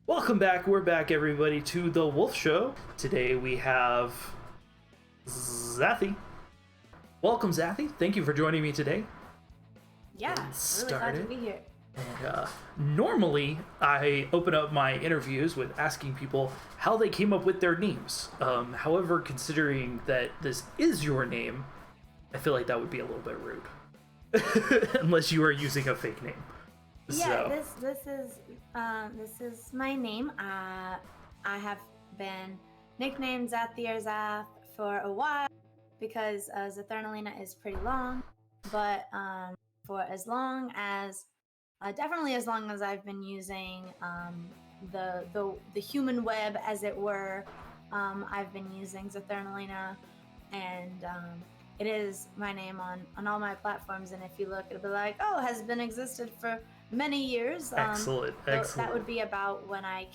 Welcome back. We're back, everybody, to the Wolf Show. Today we have Zathy. Welcome, Zathy. Thank you for joining me today. Yeah, really glad to be here. And normally, I open up my interviews with asking people how they came up with their names. However, considering that this is your name, I feel like that would be a little bit rude, unless you are using a fake name. Yeah, this is my name. I have been nicknamed Zathy or Zath for a while because Zathurnalina is pretty long, but for as long as definitely as long as I've been using the human web, as it were, I've been using Zathurnalina, and it is my name on all my platforms. And if you look, it'll be like, oh, has been existed for many years. Excellent. That would be about when I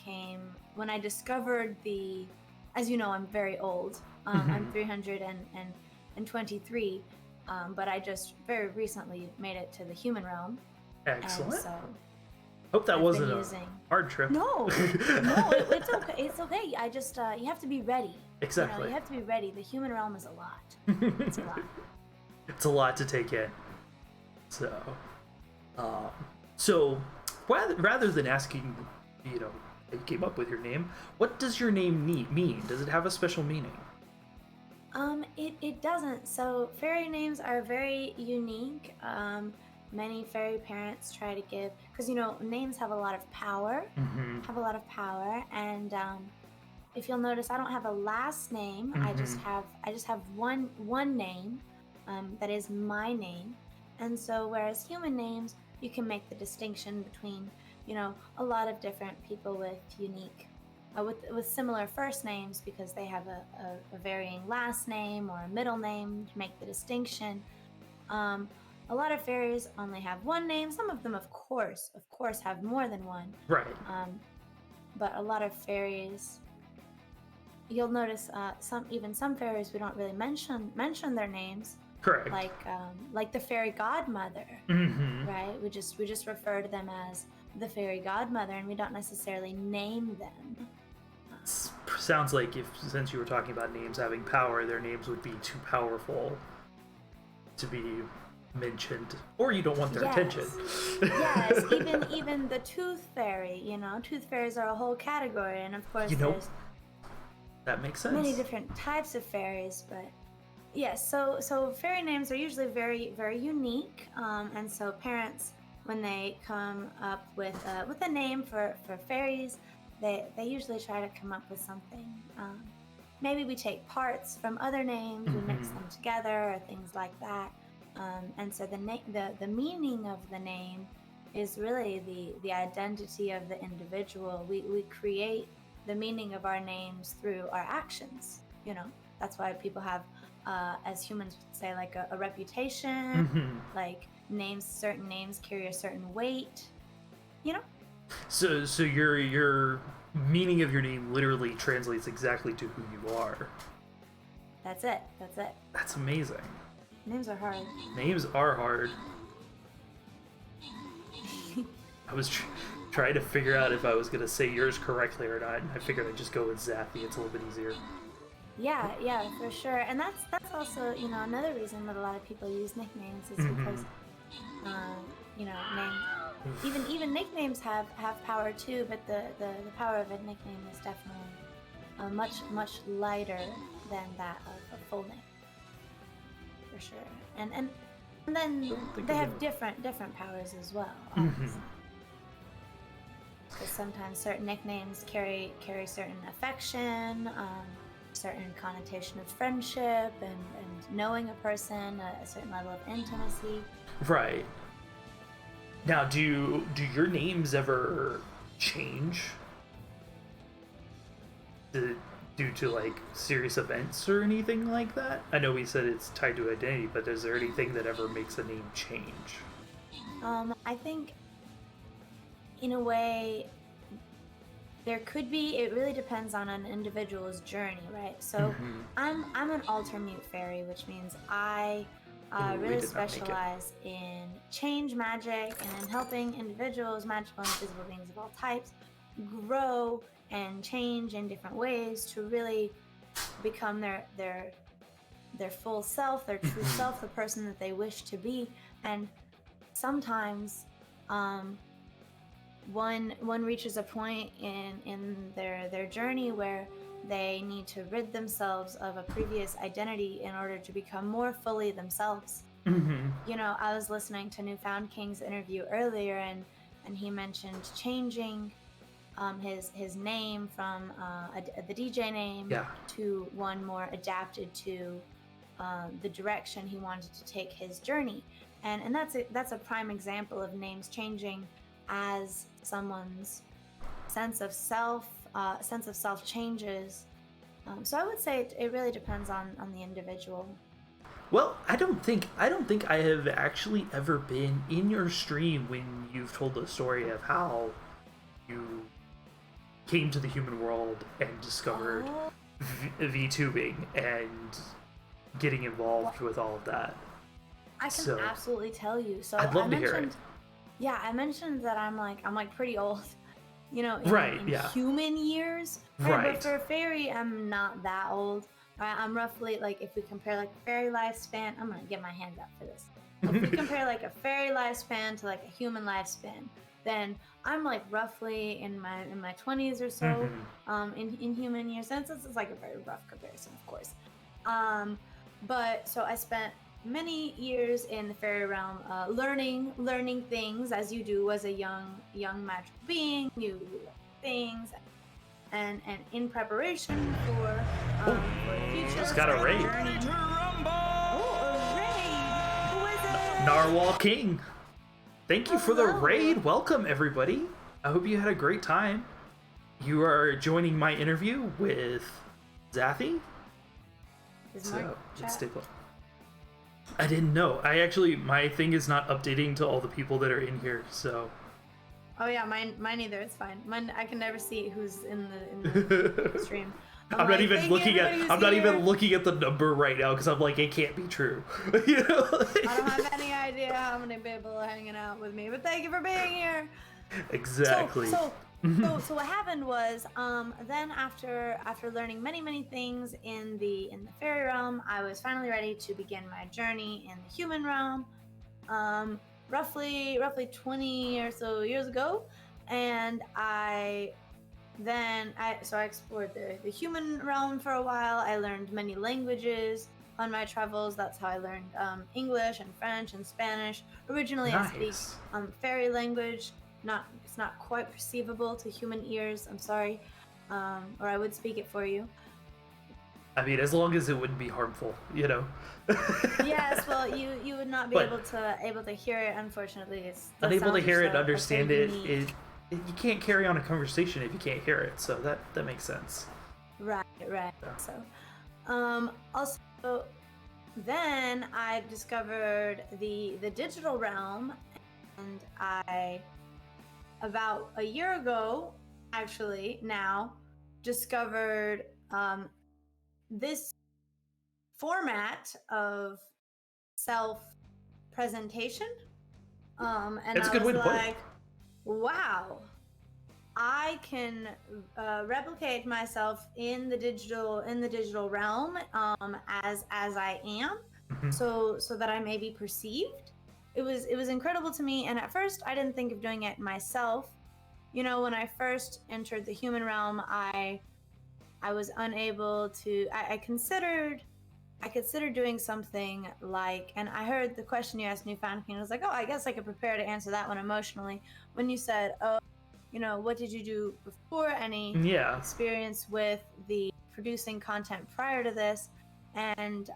discovered the, as you know, I'm very old. I'm 323, but I just very recently made it to the human realm. Excellent. And so hope that I've wasn't been a using... hard trip. No, it's okay. It's okay. I just you have to be ready. Exactly. You know, you have to be ready. The human realm is a lot. It's a lot. It's a lot to take in. So, rather than asking, how you came up with your name, what does your name mean? Does it have a special meaning? It doesn't. So fairy names are very unique. Many fairy parents try to give, because names have a lot of power. And if you'll notice, I don't have a last name. I just have one name, that is my name. And so whereas human names, you can make the distinction between a lot of different people with unique with similar first names, because they have a varying last name or a middle name to make the distinction. A lot of fairies only have one name. Some of them, of course, have more than one. Right. But a lot of fairies, you'll notice, some fairies we don't really mention their names. Correct. Like the fairy godmother, right? We just refer to them as the fairy godmother, and we don't necessarily name them. Sounds like since you were talking about names having power, their names would be too powerful to be mentioned, or you don't want their attention. Yes, even the tooth fairy. Tooth fairies are a whole category, and of course there's that makes sense. Many different types of fairies, but yes. So fairy names are usually very, very unique, and so parents, when they come up with a name for fairies, they usually try to come up with something. Maybe we take parts from other names, we mix them together, or things like that. And so the meaning of the name is really the identity of the individual. We create the meaning of our names through our actions. That's why people have, as humans would say, like a reputation. Like certain names carry a certain weight. So your meaning of your name literally translates exactly to who you are. That's it. That's amazing. Names are hard. Names are hard. I was trying to figure out if I was going to say yours correctly or not. I figured I'd just go with Zathy. It's a little bit easier. Yeah, for sure. And that's also, another reason that a lot of people use nicknames is because, even nicknames have power too, but the power of a nickname is definitely much lighter than that of a full name. For sure. And And then Don't think they of have it. different powers as well. Mhm. Because sometimes certain nicknames carry certain affection, certain connotation of friendship, and knowing a person, a certain level of intimacy. Right. Now, do your names ever change due to like serious events or anything like that? I know we said it's tied to identity, but is there anything that ever makes a name change? I think, in a way, there could be. It really depends on an individual's journey, right? So, Mhm. I'm an alter mute fairy, which means I Ooh, we really did not make it. specialize in change magic and in helping individuals, magical and physical beings of all types, grow and change in different ways to really become their full self, their true Mhm. self, the person that they wish to be. And sometimes, um, one reaches a point in their journey where they need to rid themselves of a previous identity in order to become more fully themselves. Mhm. You know, I was listening to Newfound King's interview earlier, and he mentioned changing his name from the DJ name Yeah. to one more adapted to the direction he wanted to take his journey. And that's a prime example of names changing as someone's sense of self changes. So I would say it really depends on the individual. Well, I don't think I have actually ever been in your stream when you've told the story of how you came to the human world and discovered Oh, VTubing and getting involved with all of that. I can So absolutely tell you. So I'd I love to hear it. mentioned, yeah, I mentioned that I'm like pretty old, you know, Right, in yeah. human years, right? But Right. for a fairy, I'm not that old. Right? I'm roughly like, if we compare like fairy lifespan, I'm gonna get my hands up for this. If we compare like a fairy lifespan to like a human lifespan, then I'm like roughly in my 20s or so, Mhm. in human years. And it's like a very rough comparison, of course. Um, but so I spent many years in the fairy realm, learning things as you do as a young magical being. You learn things, and in preparation Oh, for the future, just got for a the raid. journey. Oh, a raid! Who is it? Narwhal King. Thank you for the Hello. raid. Welcome, everybody. I hope you had a great time. You are joining my interview with Zathy. Is So Mark let's chat? take a look. I didn't know. My thing is not updating to all the people that are in here. So Oh yeah, mine either. It's fine. Mine, I can never see who's in the stream. I'm not like, even "Thank you, looking everybody at. who's I'm not even here." looking at the number right now because I'm like, it can't be true. You know? I don't have any idea how many people are hanging out with me, but thank you for being here. Exactly. So what happened was, then after learning many things in the fairy realm, I was finally ready to begin my journey in the human realm. Um, roughly 20 or so years ago, and I explored the human realm for a while. I learned many languages on my travels. That's how I learned English and French and Spanish. Originally, I speak Nice. fairy language. It's not quite perceivable to human ears. I'm sorry, or I would speak it for you. I mean, as long as it wouldn't be harmful, you know. Yes, well, you would not be But able to hear it. Unfortunately, it's the unable to sounds hear it, are understand so it, unique. you can't carry on a conversation if you can't hear it. So that makes sense. Right. Yeah. So, also, then I discovered the digital realm, and I, about a year ago, actually now, discovered this format of self presentation. And It's a I good was way to put it. like, wow, I can replicate myself in the digital realm, as I am, Mhm. so that I may be perceived. It was incredible to me, and at first I didn't think of doing it myself. You know, when I first entered the human realm, I was unable to. I considered I considered doing something like, and I heard the question you asked Newfound King. I was like, oh, I guess I could prepare to answer that one emotionally. When you said, oh, what did you do before? Any experience with the producing content prior to this? And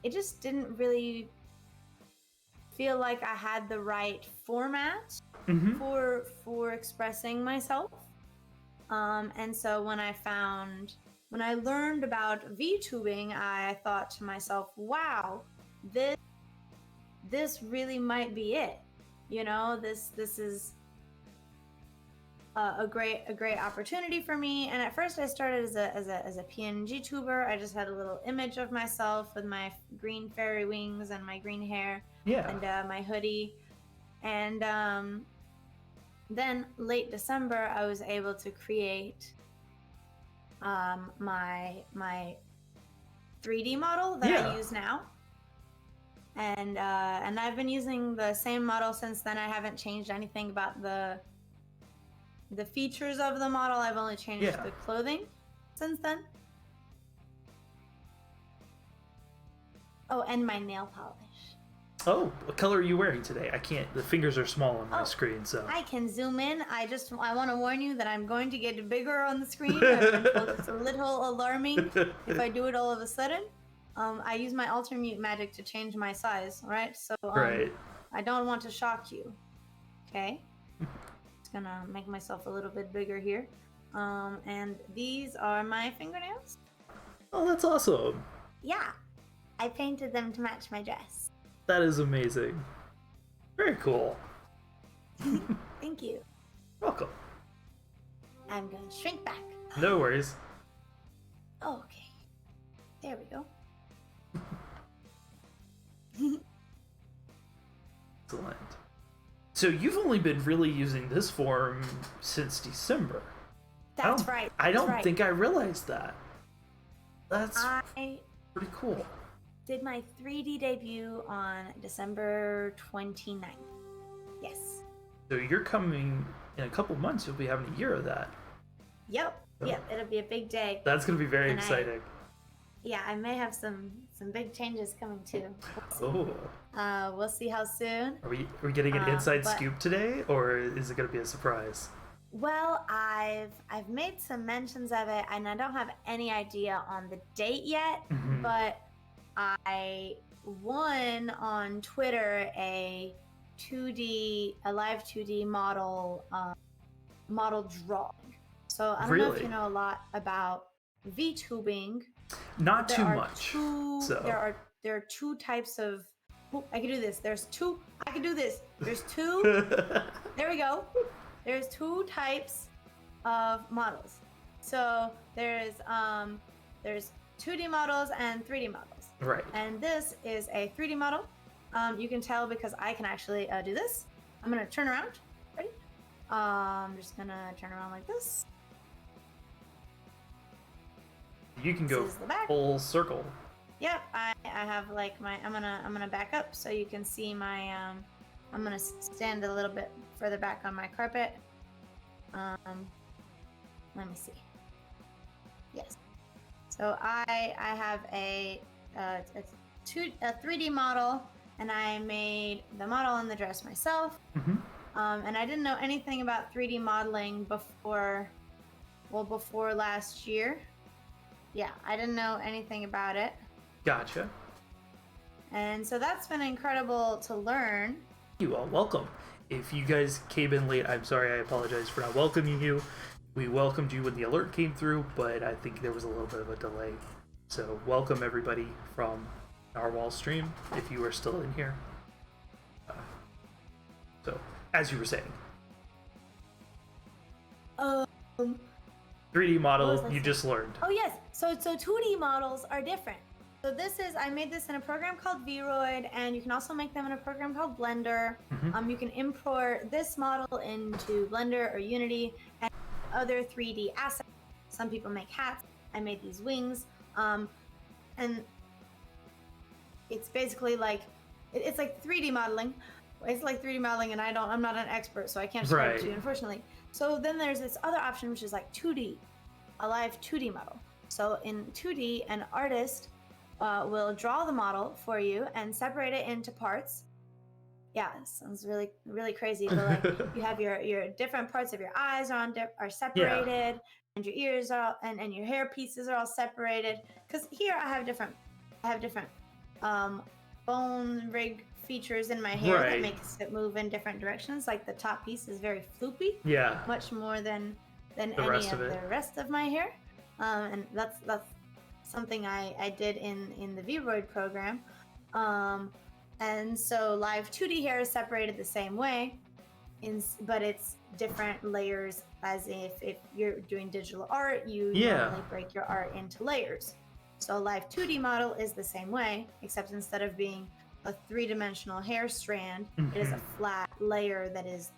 it just didn't really feel like I had the right format for expressing myself. And so when I learned about VTubing, I thought to myself, wow, this really might be it. This is a great opportunity for me. And at first I started as a PNG tuber. I just had a little image of myself with my green fairy wings and my green hair and my hoodie. And then late December, I was able to create my 3D model that I use now. And I've been using the same model since then. I haven't changed anything about the features of the model. I've only changed the clothing since then. Oh, and my nail polish. Oh, what color are you wearing today? I can't. The fingers are small on my screen, so I can zoom in. I want to warn you that I'm going to get bigger on the screen. I've been told it's a little alarming if I do it all of a sudden. I use my alter mute magic to change my size, right? So I don't want to shock you. Okay. Just gonna make myself a little bit bigger here. And these are my fingernails. Oh, that's awesome. Yeah, I painted them to match my dress. That is amazing. Very cool. Thank you. Welcome. I'm gonna shrink back. No worries. Okay. There we go. Excellent. So you've only been really using this form since December. That's right. I don't think I realized that. That's pretty cool. Did my 3D debut on December 29th. Yes. So you're coming in a couple months. You'll be having a year of that. Yep. So yep. It'll be a big day. That's gonna be very exciting. I may have some big changes coming too. We'll see how soon. Are we getting an inside scoop today, or is it gonna be a surprise? Well, I've made some mentions of it, and I don't have any idea on the date yet. But I won on Twitter a live 2D model drawing. So I don't know if you know a lot about VTubing. Not too much. There are two types of. Oh, I can do this. There's two. I can do this. There's two. There we go. There's two types of models. So there's 2D models and 3D models. Right. And this is a 3D model. You can tell because I can actually do this. I'm gonna turn around. Ready? I'm just gonna turn around like this. You can go full circle. Yep, I have like I'm gonna back up so you can see my I'm gonna stand a little bit further back on my carpet. Let me see. Yes. So I have a 3D model, and I made the model and the dress myself. And I didn't know anything about 3D modeling before last year. Yeah, I didn't know anything about it. Gotcha. And so that's been incredible to learn. You are welcome. If you guys came in late, I'm sorry, I apologize for not welcoming you. We welcomed you when the alert came through, but I think there was a little bit of a delay. So welcome everybody from Narwhal stream, if you are still in here. So, as you were saying. 3D model, you just learned. Oh yes, so 2D models are different. So I made this in a program called Vroid, and you can also make them in a program called Blender. You can import this model into Blender or Unity and other 3D assets. Some people make hats. I made these wings. And it's basically like, it's like 3D modeling. It's like 3D modeling, and I'm not an expert, so I can't describe it to you, unfortunately. So then there's this other option, which is like 2D, a live 2D model. So in 2D, an artist will draw the model for you and separate it into parts. Yeah, it sounds really crazy, but like you have your different parts of your eyes are separated, and your ears are and your hair pieces are all separated. Because here I have different bone rig features in my hair that makes it move in different directions. Like the top piece is very floopy, much more than any of the rest of my hair, and that's something I did in the Vroid program. And so live 2D hair is separated the same way, but it's different layers, as if you're doing digital art, you normally break your art into layers. So live 2D model is the same way, except instead of being a 3-dimensional hair strand, it is a flat layer that is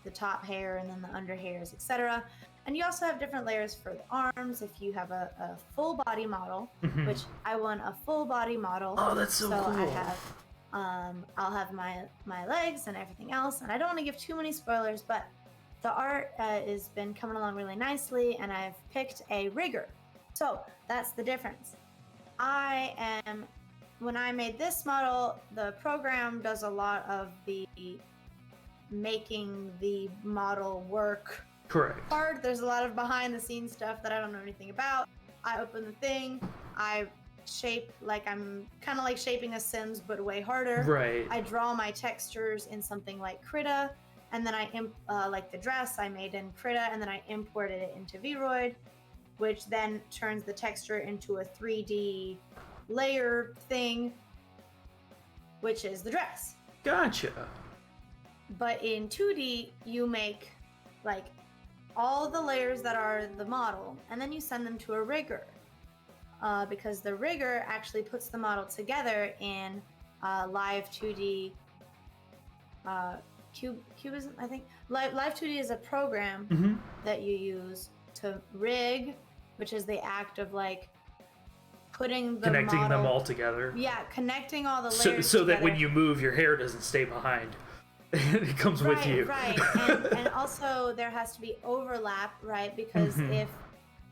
the top hair and then the under hairs, etc. And you also have different layers for the arms. If you have a full body model, which I want a full body model. Oh, that's so cool. I have I'll have my legs and everything else, and I don't want to give too many spoilers, but the art has been coming along really nicely, and I've picked a rigger. So that's the difference. When I made this model, the program does a lot of the making the model work hard. There's a lot of behind the scenes stuff that I don't know anything about. I open the thing, I shape like I'm kind of like shaping a Sims, but way harder. I draw my textures in something like Krita, and then I like the dress I made in Krita, and then I imported it into Vroid, which then turns the texture into a 3D layer thing, which is the dress. Gotcha. But in 2D, you make like all the layers that are the model, and then you send them to a rigger. Because the rigger actually puts the model together in live 2D cubism, I think. Live 2D is a program that you use to rig, which is the act of like connecting them all together. Yeah, connecting all the layers so together. that when you move, your hair doesn't stay behind. It comes with you. Right. And also there has to be overlap, right? Because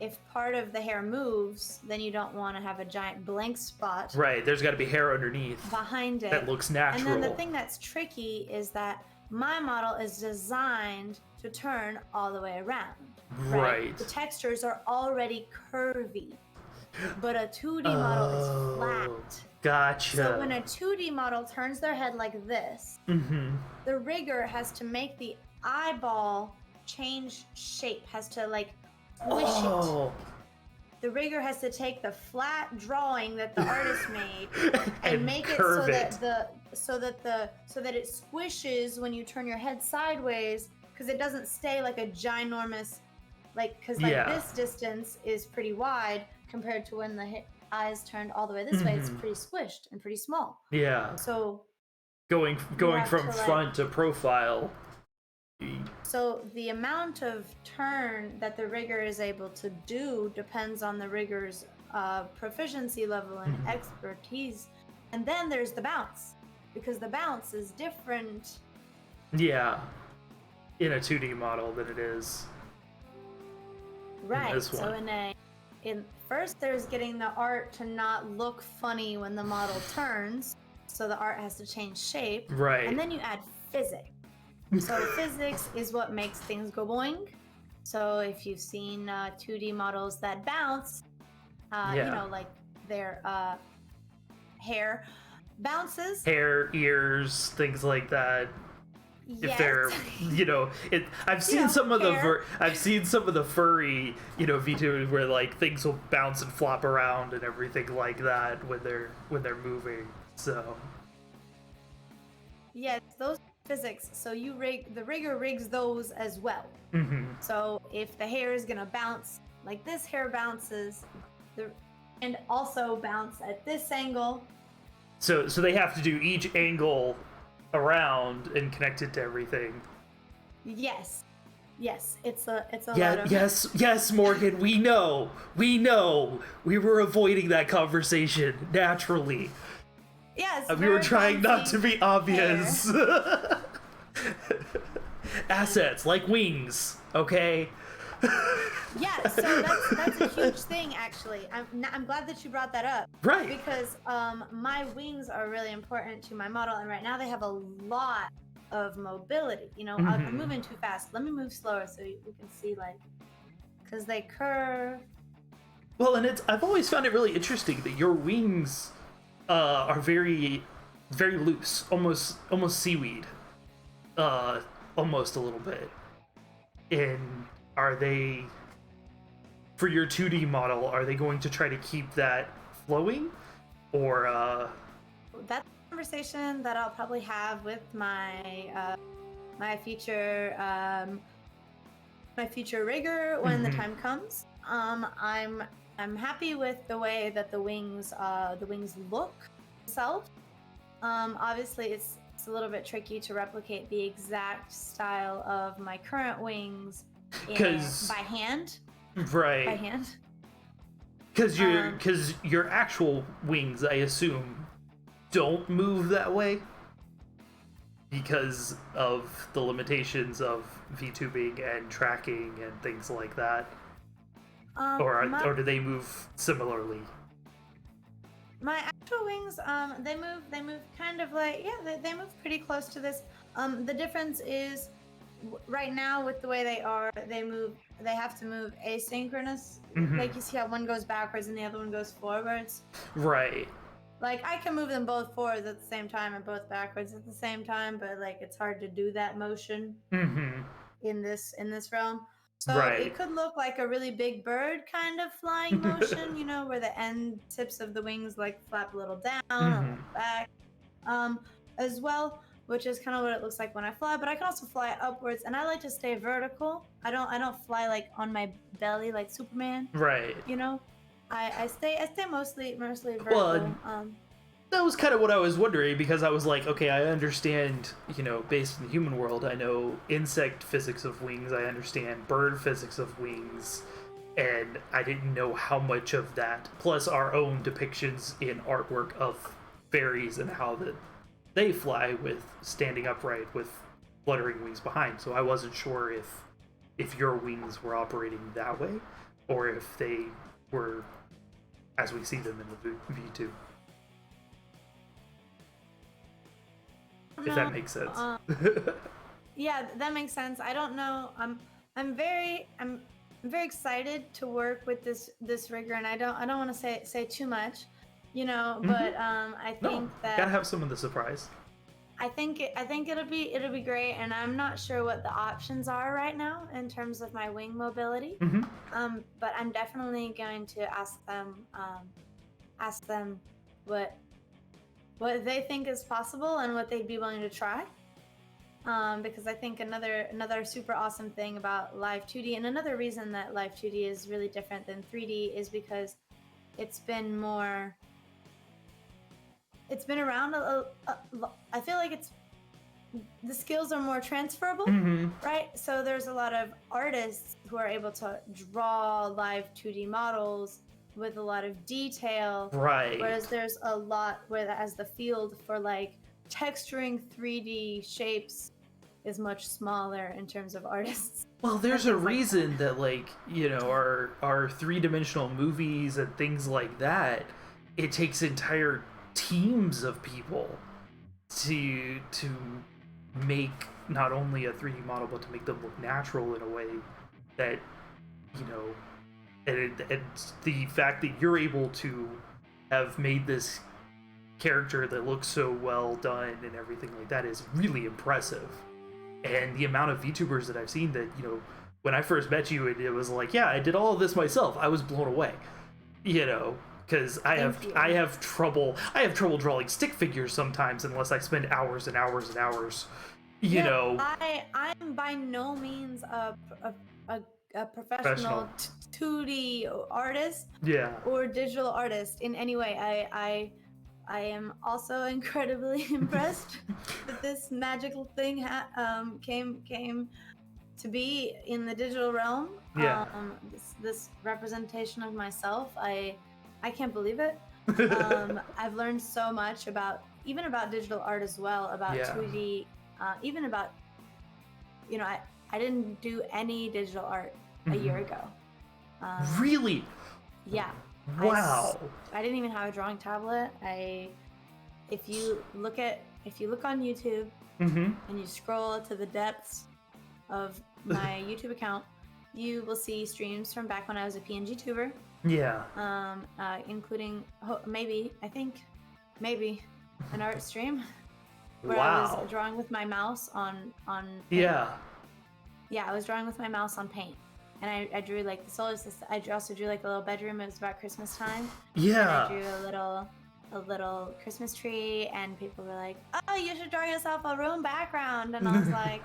if part of the hair moves, then you don't want to have a giant blank spot. Right, there's got to be hair underneath. Behind it. That looks natural. And then the thing that's tricky is that my model is designed to turn all the way around. Right. The textures are already curvy, but a 2D model is flat. Gotcha. So when a 2D model turns their head like this, the rigger has to make the eyeball change shape, has to like squish it. The rigger has to take the flat drawing that the artist made and make it so that it squishes when you turn your head sideways, because it doesn't stay like a ginormous, this distance is pretty wide compared to when the eyes turned all the way this way. It's pretty squished and pretty small. Yeah. So going from front to profile. So the amount of turn that the rigger is able to do depends on the rigger's proficiency level and expertise. And then there's the bounce, because the bounce is different. Yeah, in a 2D model than it is. Right. In this one. So in first, there's getting the art to not look funny when the model turns, so the art has to change shape. Right. And then you add physics. So physics is what makes things go boing. So if you've seen 2D models that bounce, you know, like their hair bounces. Hair, ears, things like that. Yes. If they're, you know, I've seen some of the furry, you know, VTubers where like things will bounce and flop around and everything like that when they're moving. So. Yes, those physics. So the rigger rigs those as well. So if the hair is gonna bounce like this hair bounces, and also bounce at this angle. So they have to do each angle around and connect it to everything. Yes, it's a lot of... Yes, Morgan. We know. We were avoiding that conversation naturally. Yes, we were trying not to be obvious. Assets like wings, okay? Yeah, so that's a huge thing, actually. I'm glad that you brought that up. Right. Because my wings are really important to my model, and right now they have a lot of mobility. You know, I'm moving too fast. Let me move slower so you can see, like, because they curve. Well, and I've always found it really interesting that your wings are very, very loose, almost seaweed, almost a little bit. And are they, for your 2D model, are they going to try to keep that flowing, or? That's a conversation that I'll probably have with my my future rigger when the time comes. I'm happy with the way that the wings look themselves. Obviously, it's a little bit tricky to replicate the exact style of my current wings by hand. Right. By hand. Because your actual wings, I assume, don't move that way because of the limitations of VTubing and tracking and things like that. Or do they move similarly? My actual wings, they move kind of like, yeah, they move pretty close to this. The difference is right now with the way they are, they have to move asynchronous. Like, you see how one goes backwards and the other one goes forwards? Right. Like, I can move them both forwards at the same time and both backwards at the same time, but like, it's hard to do that motion in this realm. So it could look like a really big bird kind of flying motion, you know, where the end tips of the wings like flap a little down or back, as well, which is kind of what it looks like when I fly. But I can also fly upwards, and I like to stay vertical. I don't fly like on my belly like Superman. Right. You know, I stay mostly vertical. Well, that was kind of what I was wondering, because I was like, okay, I understand, you know, based in the human world, I know insect physics of wings, I understand bird physics of wings, and I didn't know how much of that, plus our own depictions in artwork of fairies and how they fly with standing upright with fluttering wings behind. So I wasn't sure if your wings were operating that way, or if they were as we see them in the V2. If that makes sense. Yeah, that makes sense. I don't know. I'm very excited to work with this rigger, and I don't want to say too much, you know. But I think that gotta have some of the surprise. I think it'll be great, and I'm not sure what the options are right now in terms of my wing mobility. But I'm definitely going to ask them what they think is possible and what they'd be willing to try. Because I think another super awesome thing about Live 2D, and another reason that Live 2D is really different than 3D, is because it's been around I feel like the skills are more transferable, right? So there's a lot of artists who are able to draw live 2D models with a lot of detail, right? Whereas there's a lot as the field for like texturing 3D shapes is much smaller in terms of artists. Well, there's a reason that, like, you know, our three-dimensional movies and things like that, it takes entire teams of people to make not only a 3D model, but to make them look natural in a way that, you know, and the fact that you're able to have made this character that looks so well done and everything like that is really impressive. And the amount of VTubers that I've seen that, you know, when I first met you, it was like, yeah, I did all of this myself. I was blown away, you know, because I have trouble drawing stick figures sometimes unless I spend hours and hours and hours, you know. I'm by no means a professional 2D artist, or digital artist in any way. I am also incredibly impressed that this magical thing came to be in the digital realm. This representation of myself, I can't believe it. I've learned so much about digital art as well, about 2D, even about, you know, I didn't do any digital art a year ago. Really? Yeah. Wow. I didn't even have a drawing tablet. If you look on YouTube and you scroll to the depths of my YouTube account, you will see streams from back when I was a PNG tuber. Yeah. Including maybe an art stream where Wow. I was drawing with my mouse on paint. Yeah. Yeah, I was drawing with my mouse on paint. And I drew like the solar system. I also drew like a little bedroom. It was about Christmas time. Yeah. And I drew a little Christmas tree, and people were like, "Oh, you should draw yourself a room background." And I was like,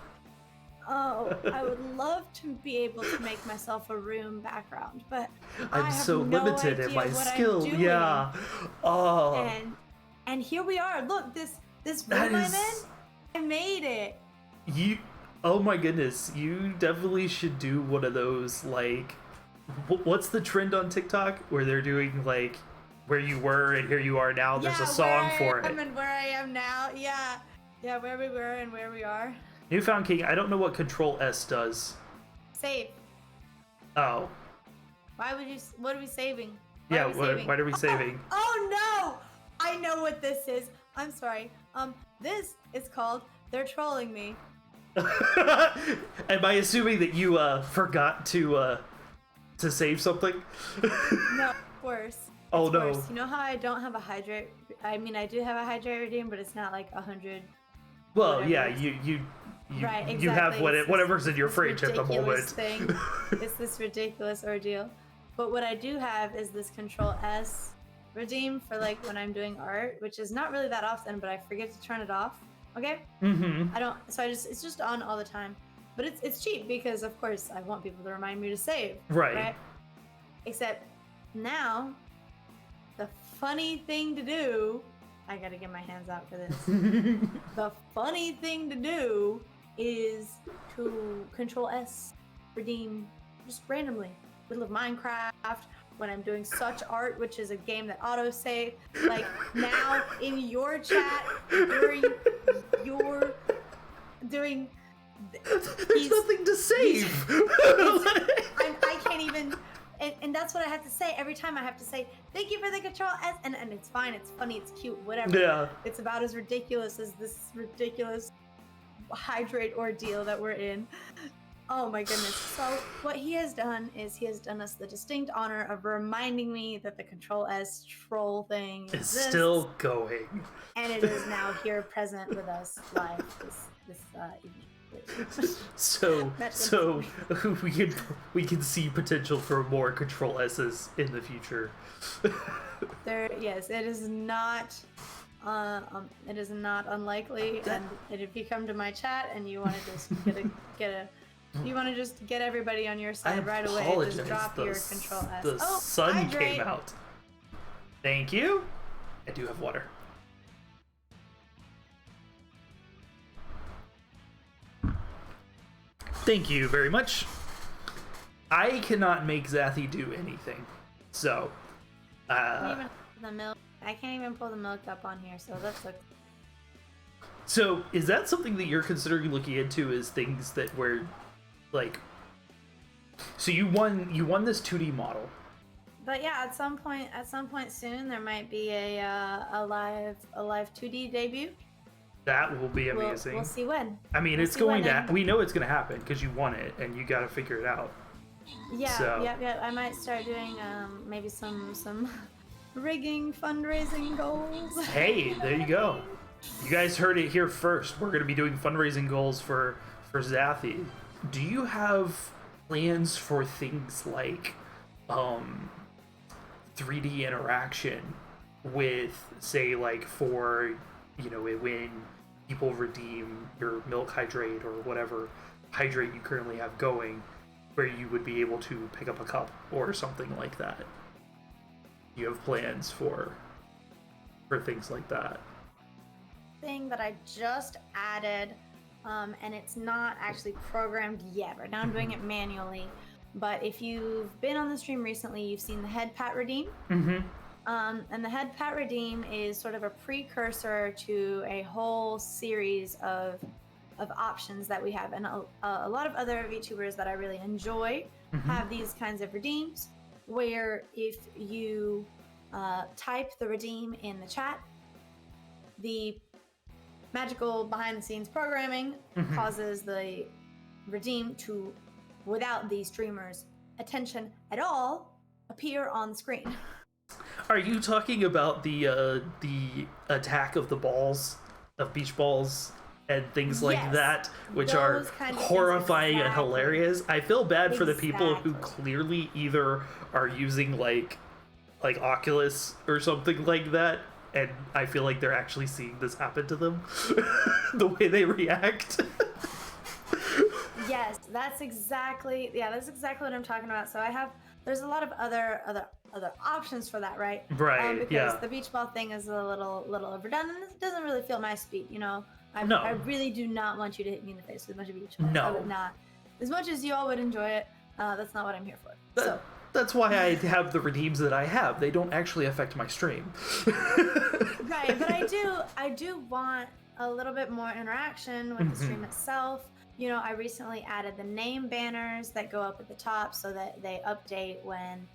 "Oh, I would love to be able to make myself a room background, but I'm I have so no limited in idea my what skill." I'm doing." Yeah. Oh. And here we are. Look, this That room I'm is- in. I made it. Oh my goodness, you definitely should do one of those, like, what's the trend on TikTok where they're doing like where you were and here you are now? There's a song for it. And where I am now. Yeah, where we were and where we are. Newfound King. I don't know what Control S does. Save. Oh. Why would you? What are we saving? Why are we saving? Oh no! I know what this is. I'm sorry. This is called "They're Trolling Me." Am I assuming that you forgot to save something? No, of course. Oh It's no. worse. You know how I don't have a hydrate? I mean, I do have a hydrate redeem, but it's not like 100. Well, whatever. yeah, you Right, you have exactly. whatever's in your This fridge at the ridiculous moment. thing. It's this ridiculous ordeal. But what I do have is this Control S redeem for like when I'm doing art, which is not really that often, but I forget to turn it off. Okay? Mm-hmm. I don't. So it's just on all the time. But it's cheap because of course I want people to remind me to save. Right. Except now, the funny thing to do. I gotta get my hands out for this. The funny thing to do is to Control S redeem just randomly. Middle of Minecraft, when I'm doing such art, which is a game that autosave. Like now in your chat during your doing. There's nothing to save. I can't even. And that's what I have to say every time. I have to say thank you for the Control S, and it's fine, it's funny, it's cute, whatever. Yeah. It's about as ridiculous as this ridiculous hydrate ordeal that we're in. Oh my goodness. So what he has done is he has done us the distinct honor of reminding me that the Control S troll thing It's exists, still going. and it is now here present with us live this evening. So we can see potential for more Control S's in the future. Yes, it is not unlikely. And if you come to my chat and you want to just get everybody on your side right away, just drop your Control S. The sun came out. Thank you. I do have water. Thank you very much. I cannot make Zathy do anything. So, I can't even pull the milk up on here, so that's a... So, is that something that you're considering looking into, is things that were like, so you won this 2D model. But yeah, at some point soon there might be a live 2D debut. That will be amazing. We'll see when. I mean, it's going to. We know it's going to happen because you won it, and you got to figure it out. Yeah, so. yeah. I might start doing maybe some rigging fundraising goals. Hey, there you go. You guys heard it here first. We're going to be doing fundraising goals for Zathy. Do you have plans for things like 3D interaction with, say, like for, you know, when people redeem your milk hydrate or whatever hydrate you currently have going, where you would be able to pick up a cup or something like that? You have plans for things like that? Thing that I just added, and it's not actually programmed yet. Right now I'm doing it manually. But if you've been on the stream recently, you've seen the head pat redeem. Mm-hmm. And the head pat redeem is sort of a precursor to a whole series of of options that we have, and a lot of other VTubers that I really enjoy have these kinds of redeems, where if you type the redeem in the chat, the magical behind-the-scenes programming causes the redeem to, without the streamer's attention at all, appear on screen. Are you talking about the attack of the balls, of beach balls and things like that, which are horrifying and hilarious? I feel bad for the people who clearly either are using like Oculus or something like that, and I feel like they're actually seeing this happen to them. The way they react. Yes, that's exactly what I'm talking about. So there's a lot of other options for that, right? Right. Because the beach ball thing is a little overdone, and it doesn't really feel my speed. You know, I really do not want you to hit me in the face with a bunch of beach balls. No, I would not. As much as you all would enjoy it, that's not what I'm here for. That's why I have the redeems that I have. They don't actually affect my stream. Right, but I do want a little bit more interaction with the stream itself. You know, I recently added the name banners that go up at the top so that they update when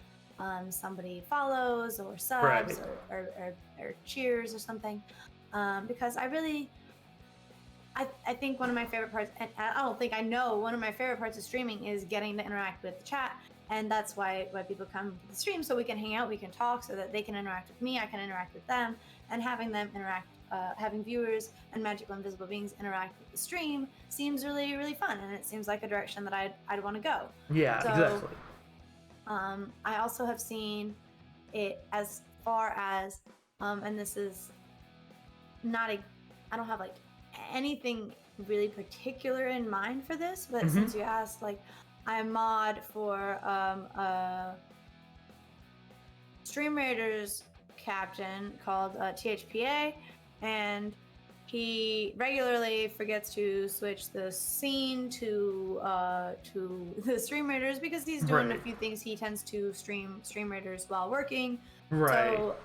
somebody follows or subs or cheers or something. Because I think one of my favorite parts, and I know one of my favorite parts of streaming is getting to interact with the chat. And that's why people come to the stream, so we can hang out, we can talk, so that they can interact with me, I can interact with them, and having them interact, having viewers and magical invisible beings interact with the stream seems really, really fun, and it seems like a direction that I'd want to go. Yeah, so, exactly. I also have seen it as far as, and this is not I don't have like anything really particular in mind for this, but since you asked, like, I mod for Stream Raiders captain called THPA, and he regularly forgets to switch the scene to the Stream Raiders because he's doing a few things. He tends to stream Stream Raiders while working. Right. So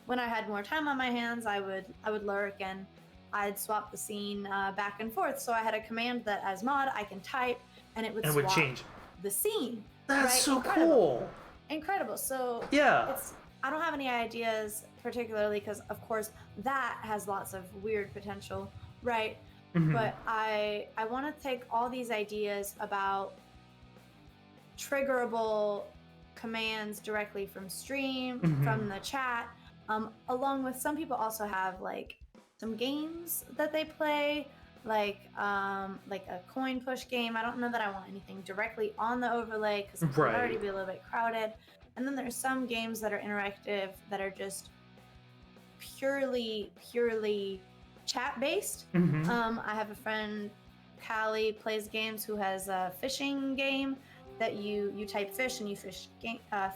when I had more time on my hands, I would lurk and I'd swap the scene back and forth. So I had a command that as mod I can type, and it would change the scene. That's so cool. Incredible. So yeah, I don't have any ideas particularly because, of course, that has lots of weird potential, right? But I want to take all these ideas about triggerable commands directly from stream, from the chat, along with some people also have like some games that they play, like a coin push game. I don't know that I want anything directly on the overlay because it would already be a little bit crowded. And then there's some games that are interactive that are just purely chat based. I have a friend, Callie, plays games, who has a fishing game that you type fish and you fish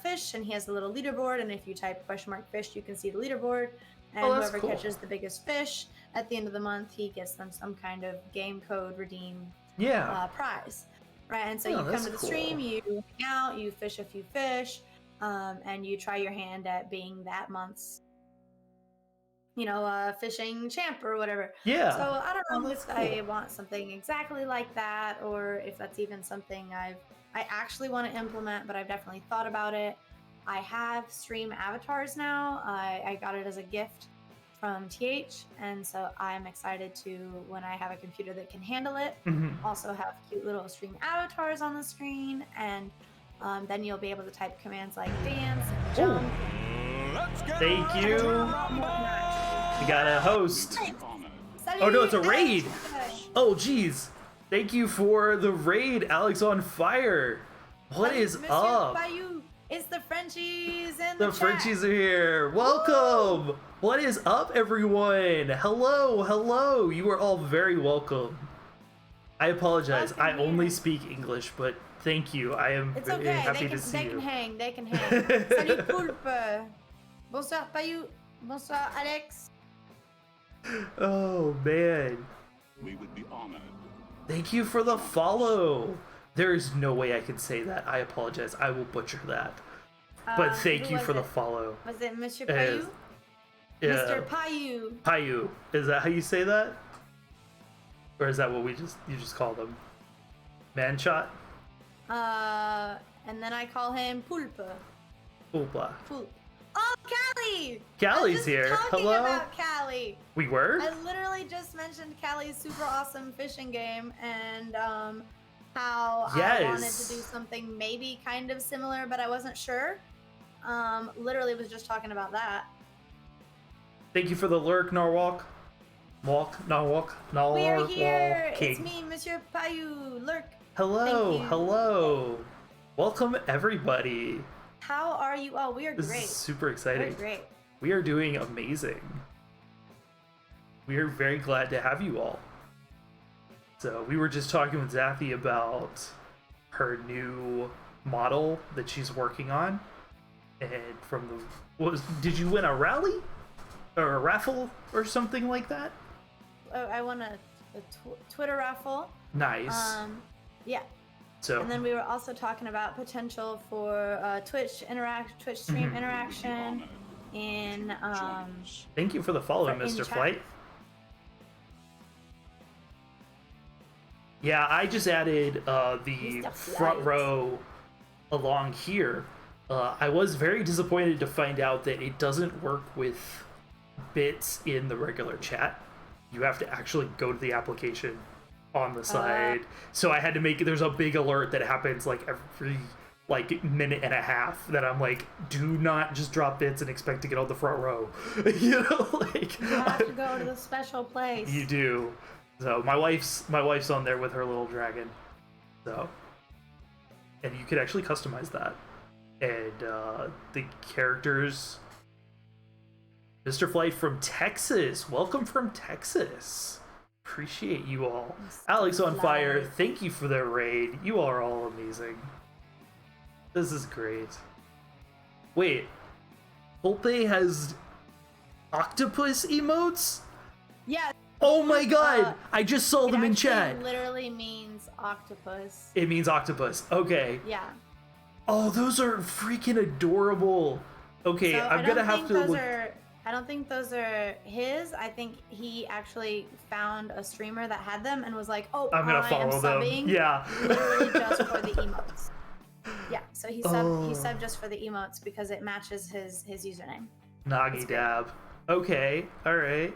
fish, and he has a little leaderboard, and if you type !fish, you can see the leaderboard, and whoever catches the biggest fish at the end of the month, he gets them some kind of game code redeem prize, right? And so you come to the stream, you hang out, you fish a few fish, and you try your hand at being that month's fishing champ or whatever. Yeah. So I don't know if I want something exactly like that, or if that's even something I actually want to implement, but I've definitely thought about it. I have stream avatars now. I got it as a gift from TH, and so I'm excited to, when I have a computer that can handle it, also have cute little stream avatars on the screen, and then you'll be able to type commands like dance and jump. Thank you. We got a host. Oh no, it's a raid. Oh geez. Thank you for the raid, Alex on Fire. What is up? It's the Frenchies in the chat. Frenchies are here. Welcome. What is up, everyone? Hello. You are all very welcome. I apologize. I only speak English, but thank you. I am very happy to see you. They can hang. Salut Poulpe. Bonsoir Payou. Bonsoir Alex. Oh man. We would be honored. Thank you for the follow. There is no way I can say that. I apologize. I will butcher that. But thank you for the follow. Was it Monsieur Payou? Mr. Payou. Payou. Is that how you say that? Or is that what you just call them? Manshot? And then I call him Pulpa. Pulpa. Pulp. Oh, Callie! Callie's here. Talking Hello? about Callie. We were? I literally just mentioned Callie's super awesome fishing game and how I wanted to do something maybe kind of similar, but I wasn't sure. Literally was just talking about that. Thank you for the lurk, Norwalk. Norwalk. We are here. King. It's me, Monsieur Payu. Lurk. Hello, Thank you. Hello. Welcome, everybody. How are you all? We are This great. is super exciting. We're great. We are doing amazing. We are very glad to have you all. So we were just talking with Zathy about her new model that she's working on, and from the did you win a rally or a raffle or something like that? Oh, I won a Twitter raffle. Nice. Yeah. So And then we were also talking about potential for Twitch stream interaction in thank you for the follow, in Mr. chat. Flight. Yeah, I just added the Mr. front Flight. row along here. I was very disappointed to find out that it doesn't work with bits in the regular chat. You have to actually go to the application on the side. So I had to make there's a big alert that happens like every minute and a half that I'm like, do not just drop bits and expect to get on the front row. You have to go to the special place. You do. So my wife's on there with her little dragon. So, and you could actually customize that. And the characters, Mr. Flight from Texas. Welcome from Texas. Appreciate you all. Alex on Fire, thank you for their raid. You are all amazing. This is great. Wait, Pulpe has octopus emotes? Yeah. Oh my god! I just saw them in chat. It literally means octopus. It means octopus. Okay. Yeah. Oh, those are freaking adorable. Okay, So I'm gonna have to look. I don't think those are his. I think he actually found a streamer that had them and was like, "Oh, I'm gonna I am follow them." subbing Yeah. literally just for the emotes." Yeah, so he subbed just for the emotes because it matches his username. Nagi Dab. Okay, alright.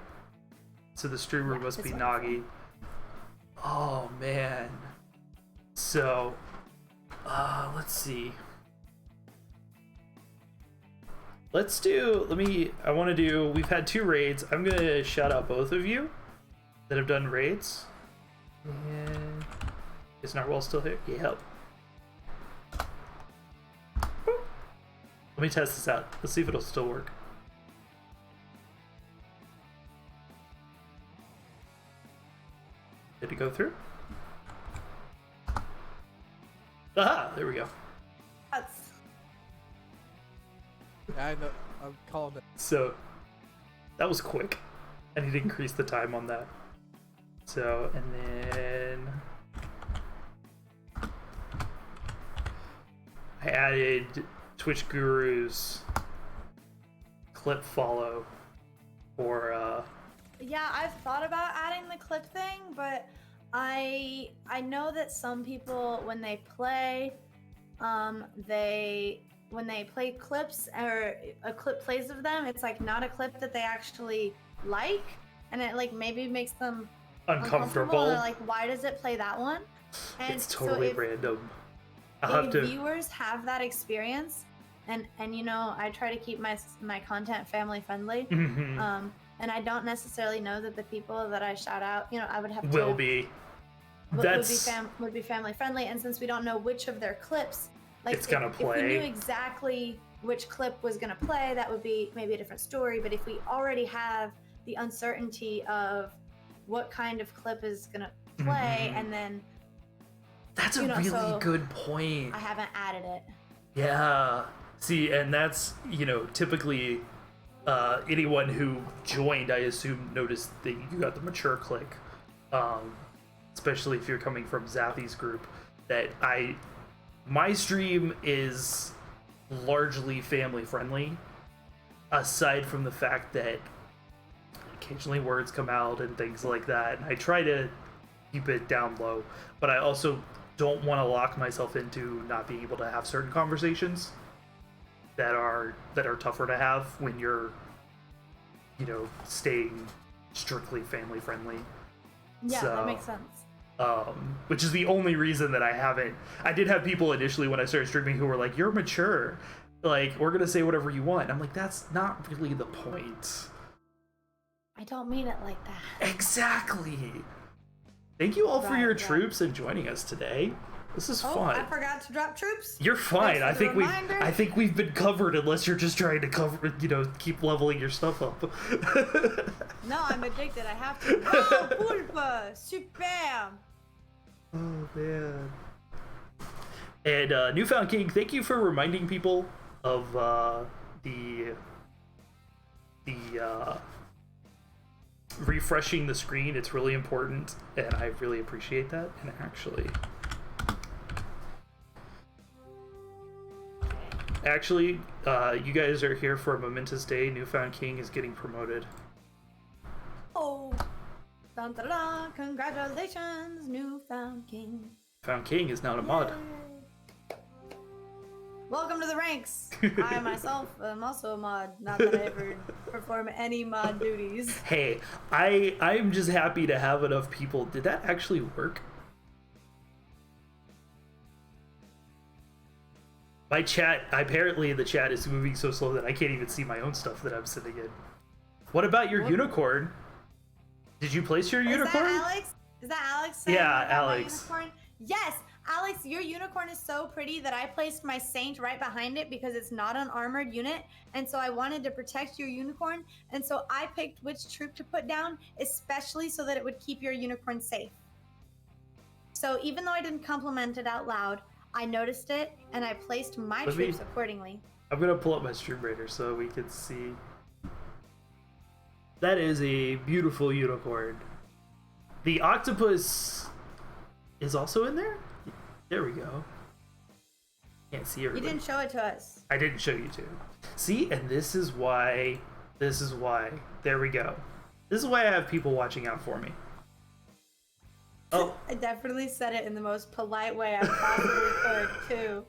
So the streamer Yeah, must be it's Nagi. Oh man. So let's see. We've had 2 raids. I'm gonna shout out both of you that have done raids. And is Narwhal still here? Yep. Let me test this out. Let's see if it'll still work. Did it go through? Aha! There we go. That's I know. I'm calling it. So that was quick. I need to increase the time on that. So, and then I added Twitch Guru's clip follow for yeah, I've thought about adding the clip thing, but I know that some people when they play when they play clips or a clip plays of them, it's like not a clip that they actually like, and it like maybe makes them uncomfortable. And they're like, why does it play that one? And it's totally so random. if viewers have that experience, and you know, I try to keep my content family friendly. Mhm. And I don't necessarily know that the people that I shout out, you know, I would have to Will be. would be family friendly. And since we don't know which of their clips, like It's gonna if we play. knew exactly which clip was gonna play, that would be maybe a different story. But if we already have the uncertainty of what kind of clip is gonna play, Mhm. and then That's a you know, really so good point. I haven't added it. Yeah. See, and that's, you know, typically anyone who joined, I assume, noticed that you got the mature click. Especially if you're coming from Zathy's group. That my stream is largely family friendly, aside from the fact that occasionally words come out and things like that. And I try to keep it down low, but I also don't want to lock myself into not being able to have certain conversations that are tougher to have when you're, you know, staying strictly family friendly. Yeah, So, that makes sense. Which is the only reason that I haven't. I did have people initially when I started streaming who were like, "You're mature, like we're gonna say whatever you want." I'm like, that's not really the point. I don't mean it like that. Exactly. Thank you all for your Right. troops and joining us today. This is Oh, fun. I forgot to drop troops. You're fine. Thanks for the reminder. I think we've been covered unless you're just trying to cover, you know, keep leveling your stuff up. No, I'm addicted. I have to. Oh, pulpa! Super! Oh man. And Newfound King, thank you for reminding people of the refreshing the screen. It's really important, and I really appreciate that. And actually, you guys are here for a momentous day. Newfound King is getting promoted. Oh, dun, dun, dun. Congratulations, newfound king. Newfound King is now a mod. Yay. Welcome to the ranks. I myself am also a mod. Not that I ever perform any mod duties. Hey, I'm just happy to have enough people. Did that actually work? My chat, apparently the chat is moving so slow that I can't even see my own stuff that I'm sitting in. What about your unicorn? Did you place your unicorn? Is that Alex? Is that Alex? saying Yeah, I got my Alex. unicorn? Yes, Alex, your unicorn is so pretty that I placed my saint right behind it because it's not an armored unit, and so I wanted to protect your unicorn, and so I picked which troop to put down, especially so that it would keep your unicorn safe. So even though I didn't compliment it out loud, I noticed it and I placed my Let me- troops accordingly. I'm gonna pull up my stream raider so we can see. That is a beautiful unicorn. The octopus is also in there? There we go. Can't see You everybody. didn't show it to us. I didn't show you two. See, and this is why. There we go. This is why I have people watching out for me. Oh, I definitely said it in the most polite way I possibly could, too.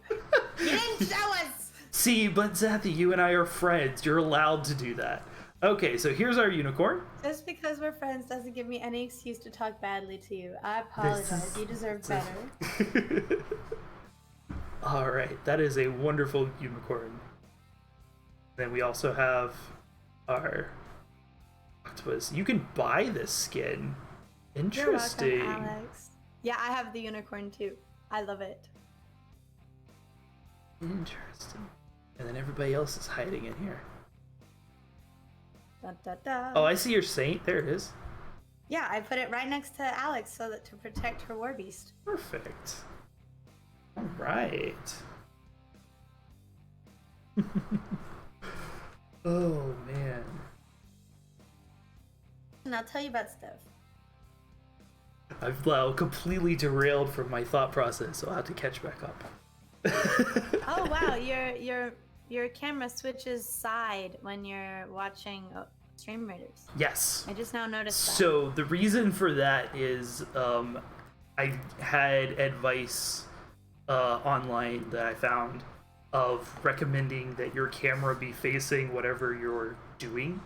You didn't show us! see, but Zathy, you and I are friends. You're allowed to do that. Okay, so here's our unicorn. Just because we're friends doesn't give me any excuse to talk badly to you. I apologize. You deserve better. All right, that is a wonderful unicorn. Then we also have our octopus. You can buy this skin. Interesting. You're welcome, Alex. Yeah, I have the unicorn too. I love it. Interesting. And then everybody else is hiding in here. Da, da, da. Oh, I see your saint. There it is. Yeah, I put it right next to Alex so that to protect her war beast. Perfect. All right. Oh man. And I'll tell you about stuff. I've now completely derailed from my thought process, so I'll have to catch back up. Oh wow, your camera switches side when you're watching Stream Raiders. Yes. I just now noticed that. So the reason for that is I had advice online that I found of recommending that your camera be facing whatever you're doing.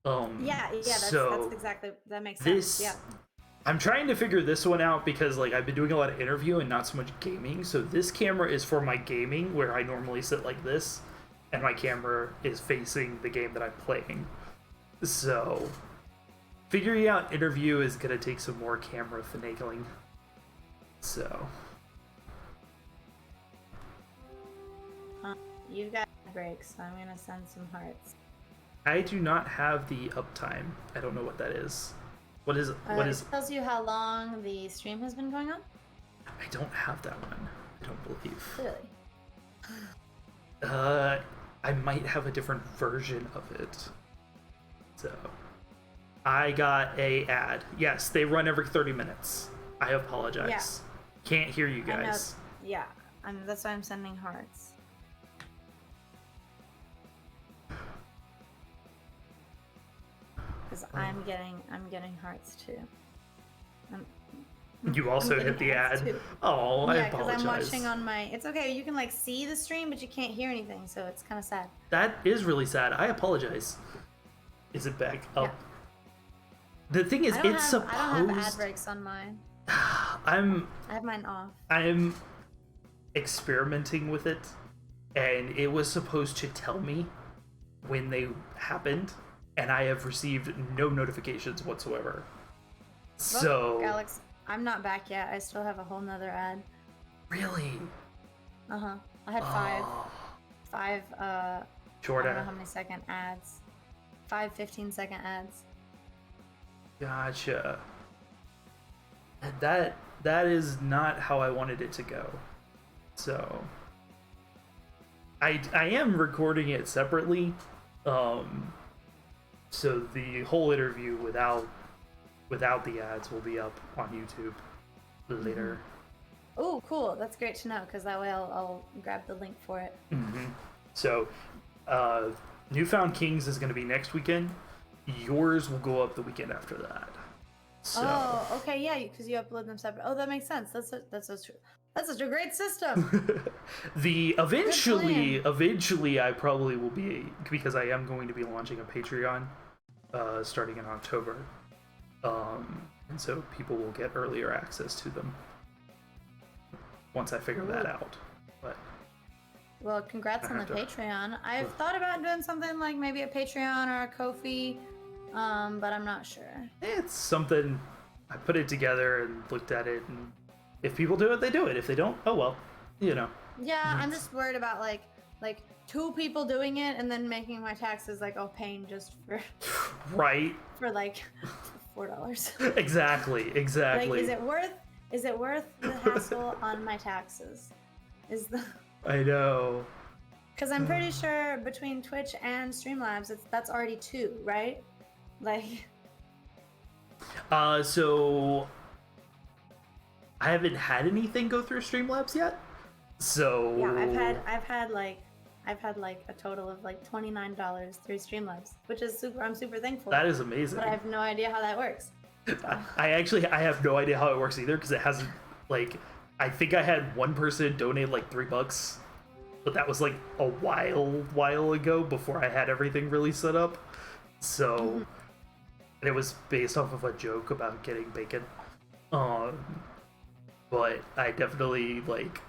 Yeah, that's exactly, that makes this, sense. Yeah. I'm trying to figure this one out because like I've been doing a lot of interview and not so much gaming. So this camera is for my gaming where I normally sit like this, and my camera is facing the game that I'm playing. So figuring out interview is gonna take some more camera finagling. So You got breaks, so I'm gonna send some hearts. I do not have the uptime. I don't know what that is. What is It tells you how long the stream has been going on? I don't have that one. I don't believe. Really? I might have a different version of it. So I got a ad. Yes, they run every 30 minutes. I apologize. Yeah. Can't hear you I know. guys. Yeah, that's why I'm sending hearts. Because I'm getting hearts too. You also getting hit the ads, ad. too. Oh, I Yeah, because apologize. I'm watching on my. It's okay. You can like see the stream, but you can't hear anything, so it's kind of sad. That is really sad. I apologize. Is it back up? Yeah. The thing is, I don't it's have ad supposed. breaks on mine. I have mine off. I'm experimenting with it, and it was supposed to tell me when they happened, and I have received no notifications whatsoever. So, Alex, I'm not back yet. I still have a whole nother ad. really? I had five, I Jordan. don't know how many second ads. 5 15-second ads. Gotcha. That is not how I wanted it to go. So I am recording it separately. So the whole interview without the ads will be up on YouTube later. Oh, cool. That's great to know, because that way I'll grab the link for it. So Newfound Kings is going to be next weekend. Yours will go up the weekend after that. So, Oh, okay, yeah, because you upload them separate. Oh, that makes sense. That's such a great system. Eventually I probably will be, because I am going to be launching a Patreon starting in October. And so people will get earlier access to them once I figure that out. But Well, congrats on the Patreon. I've thought about doing something like maybe a Patreon or a Ko-fi, but I'm not sure. it's something. I put it together and looked at it, and if people do it, they do it. If they don't, oh well, you know. Yeah, I'm just worried about like 2 people doing it and then making my taxes like paying just for Right. for like $4. Exactly. Like, is it worth the hassle on my taxes? I know. Because I'm pretty sure between Twitch and Streamlabs, that's already 2, right? Like. So I haven't had anything go through Streamlabs yet. So yeah, I've had like a total of like $29 through Streamlabs, which is I'm super thankful. That is amazing. But I have no idea how that works. I have no idea how it works either, because it hasn't, like, I think I had one person donate like $3, but that was like a while ago before I had everything really set up. So and it was based off of a joke about getting bacon. But I definitely like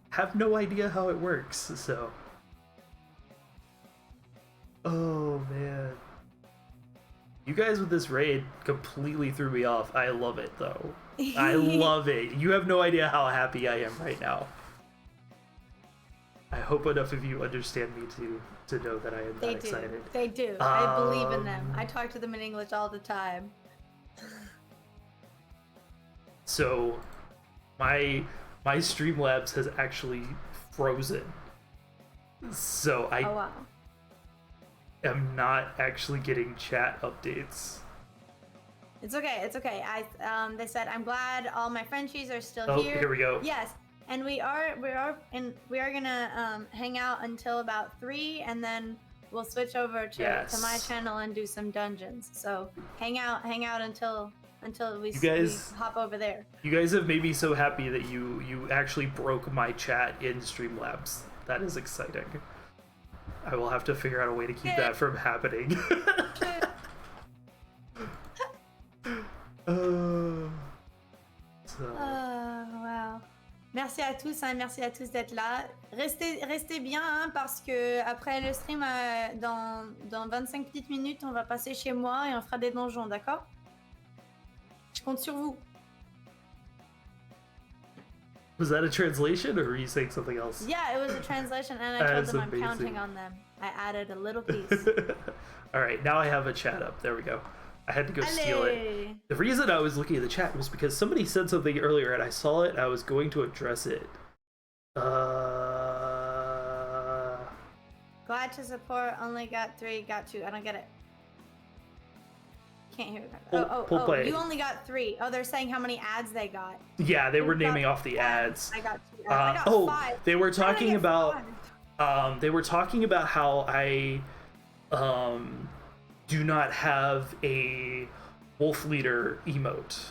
have no idea how it works. So oh man. You guys with this raid completely threw me off. I love it, though. I love it. You have no idea how happy I am right now. I hope enough of you understand me to know that I am that excited. They do. I believe in them. I talk to them in English all the time. So, my Streamlabs has actually frozen. So Oh wow. I'm not actually getting chat updates. It's okay. They said I'm glad all my Frenchies are still Oh, here. here we go. Yes, and we are gonna hang out until about 3, and then we'll switch over to my channel and do some dungeons. So hang out until we hop over there. You guys have made me so happy that you actually broke my chat in Streamlabs. That is exciting. I will have to figure out a way to keep that from happening. Wow. Merci à tous, merci à tous d'être là. Restez bien, hein, parce que après le stream, dans 25 petites minutes, on va passer chez moi et on fera des donjons, d'accord? Je compte sur vous. Was that a translation, or were you saying something else? Yeah, it was a translation, and I told them I'm counting on them. I added a little piece. All right, now I have a chat up. There we go. I had to go steal it. The reason I was looking at the chat was because somebody said something earlier, and I saw it, and I was going to address it. Glad to support, only got 3, got 2. I don't get it. Can't hear it. You only got 3. Oh, they're saying how many ads they got. Yeah, they were naming off the ads. I got 2. I got 5. They were talking about 5? they were talking about how I do not have a wolf leader emote,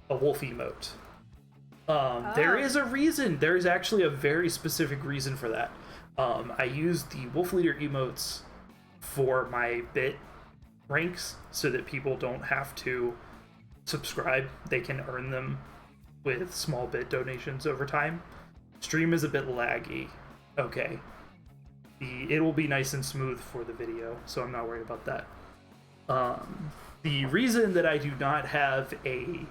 a wolf emote. There is a reason. There is actually a very specific reason for that. I use the Wolf Leader emotes for my bit ranks so that people don't have to subscribe. They can earn them with small bit donations over time. Stream is a bit laggy. Okay. It will be nice and smooth for the video, so I'm not worried about that. The reason that I do not have a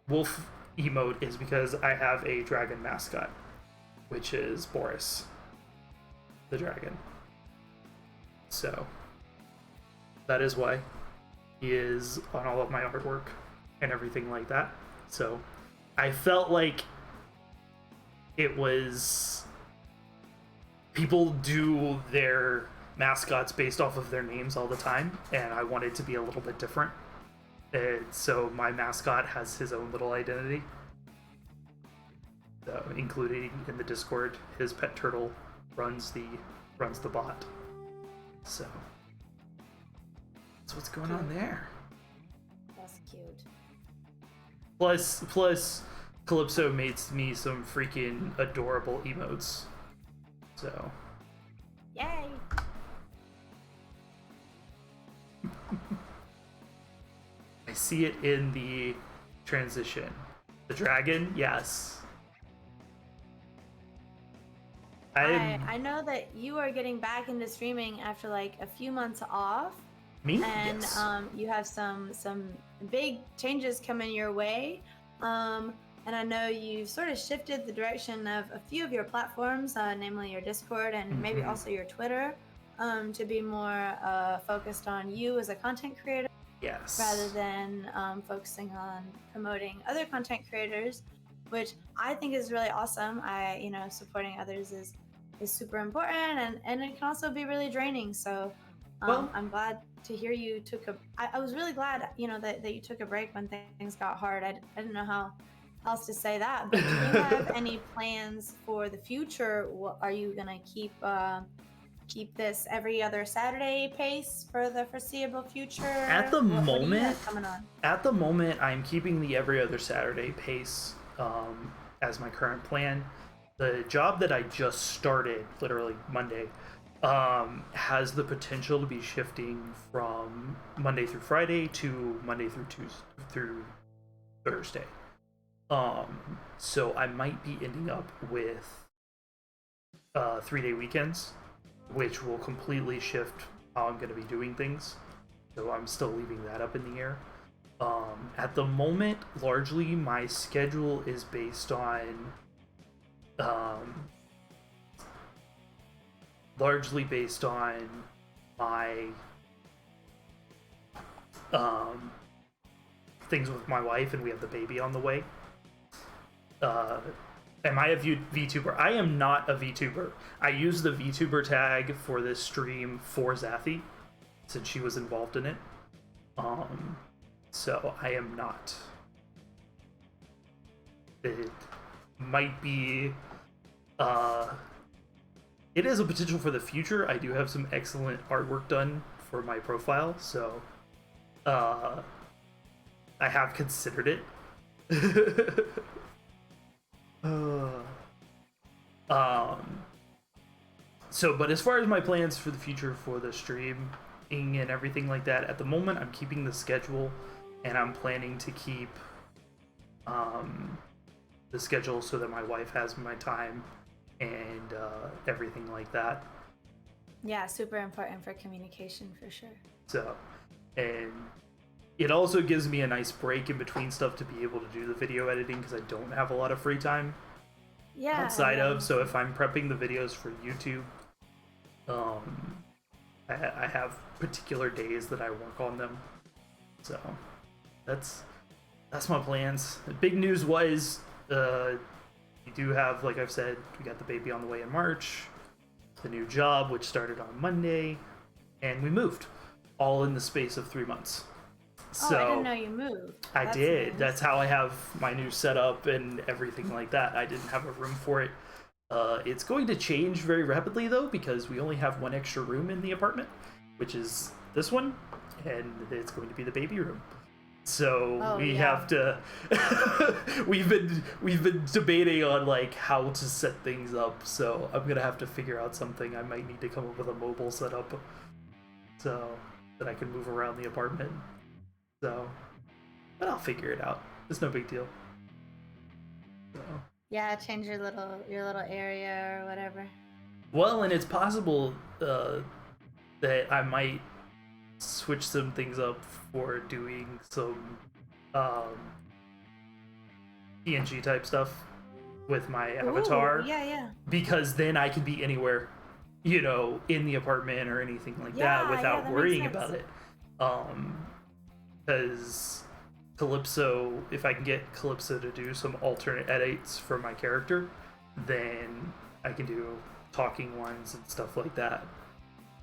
wolf emote is because I have a dragon mascot, which is Boris the dragon. So that is why he is on all of my artwork and everything like that. So I felt like it was, people do their mascots based off of their names all the time, and I wanted to be a little bit different. And so my mascot has his own little identity, including in the Discord, his pet turtle runs the bot. So that's what's going on there. That's cute. Plus, Calypso made me some freaking adorable emotes. So. Yay! I see it in the transition. The dragon, yes. I know that you are getting back into streaming after like a few months off. Me? And Yes. You have some big changes coming your way. And I know you sort of shifted the direction of a few of your platforms, namely your Discord and maybe also your Twitter, to be more focused on you as a content creator. Yes. Rather than focusing on promoting other content creators, which I think is really awesome. Supporting others is super important, and it can also be really draining. So I'm glad to hear you took I was really glad, that you took a break when things got hard. I didn't know how else to say that, but do you have any plans for the future? Are you gonna keep this every other Saturday pace for the foreseeable future? At the What do you moment, have coming on? At the moment, I'm keeping the every other Saturday pace as my current plan. The job that I just started, literally Monday, has the potential to be shifting from Monday through Friday to Monday through Tuesday through Thursday. So I might be ending up with 3-day weekends, which will completely shift how I'm going to be doing things. So I'm still leaving that up in the air. At the moment, largely my schedule is based on my things with my wife, and we have the baby on the way. Am I a VTuber? I am not a VTuber. I use the VTuber tag for this stream for Zathy, since she was involved in it. So I am not. It might be, it is a potential for the future. I do have some excellent artwork done for my profile, so I have considered it. But as far as my plans for the future for the streaming and everything like that, at the moment I'm keeping the schedule, and I'm planning to keep the schedule so that my wife has my time and everything like that. Yeah, super important for communication for sure. So, and it also gives me a nice break in between stuff to be able to do the video editing, because I don't have a lot of free time outside of. So if I'm prepping the videos for YouTube, I have particular days that I work on them. So that's my plans. The big news was we do have, like I've said, we got the baby on the way in March, the new job which started on Monday, and we moved all in the space of 3 months. So I didn't know you moved. I That's did. nice. That's how I have my new setup and everything like that. I didn't have a room for it. It's going to change very rapidly though, because we only have one extra room in the apartment, which is this one, and it's going to be the baby room. So we yeah. have to. we've been debating on like how to set things up. So I'm gonna have to figure out something. I might need to come up with a mobile setup, so that I can move around the apartment. So, but I'll figure it out. It's no big deal. So. Yeah, change your little area or whatever. Well, and it's possible that I might switch some things up for doing some PNG type stuff with my avatar. Ooh, yeah. Because then I can be anywhere, you know, in the apartment or anything like that without that worrying makes about sense. it. Because Calypso, if I can get Calypso to do some alternate edits for my character, then I can do talking ones and stuff like that.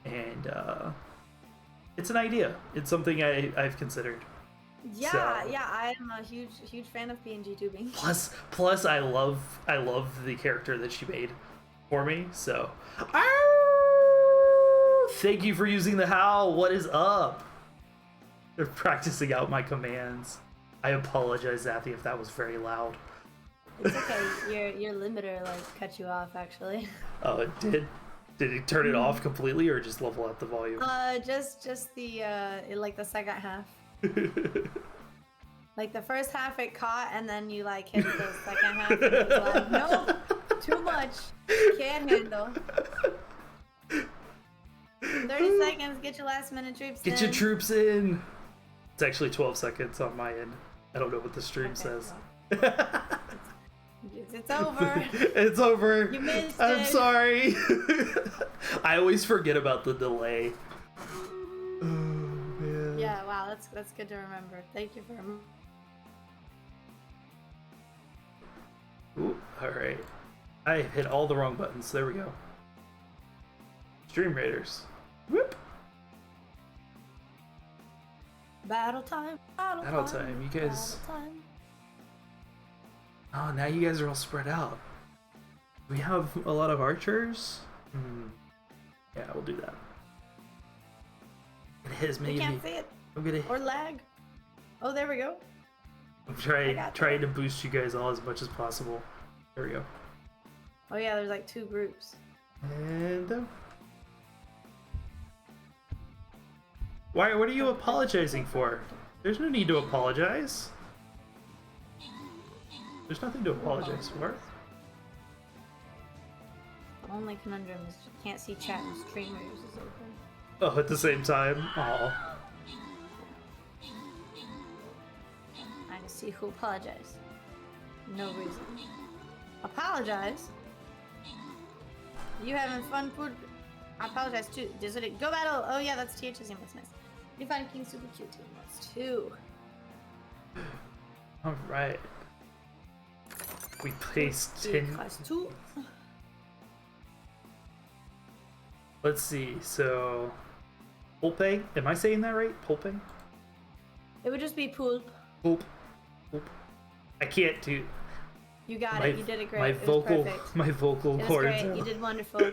And it's an idea. It's something I've considered. Yeah, So- I'm a huge fan of PNG tubing. Plus I love the character that she made for me. So, Ow! Thank you for using the howl. What is up? They're practicing out my commands. I apologize, Zathy, if that was very loud. It's okay. Your limiter like cut you off actually. Oh, it did. Did it turn it off completely, or just level out the volume? Just the like the second half. Like the first half it caught, and then you like hit the second half, and it was like, nope, too much, can't handle. 30 seconds, get your last minute troops in. Get your troops in. It's actually 12 seconds on my end. I don't know what the stream Okay, says. well. It's over. It's over. You missed I'm it. sorry. I always forget about the delay. Oh man. Yeah, wow, that's good to remember. Thank you for Ooh, all right. I hit all the wrong buttons. There we go. Stream Raiders. Whoop. battle time. Battle time. You guys. Battle time. Oh, now you guys are all spread out. We have a lot of archers. Yeah, we'll do that. It has We made me. can't see it I'm gonna. or lag. Oh, there we go. I'm I got trying to boost you guys all as much as possible. There we go. Oh yeah, there's like 2 groups. And why? What are you apologizing for? There's no need to apologize. There's nothing to apologize for. The only conundrum is you can't see chat and streamers is open. Oh, at the same time. Oh. I can see who apologized. No reason. Apologize? You having fun, food? I apologize too. Does it go battle? Oh yeah, that's TH's name. That's nice. You find King super cute too. That's 2. All right. We placed 10. Class 2. Let's see. So, Pulpe. Am I saying that right? Pulpe. It would just be Pulp. Pulp. Pulp. I can't do. You got My, it. You did it great. my It was vocal. perfect. My vocal It was cords. great. You did wonderful.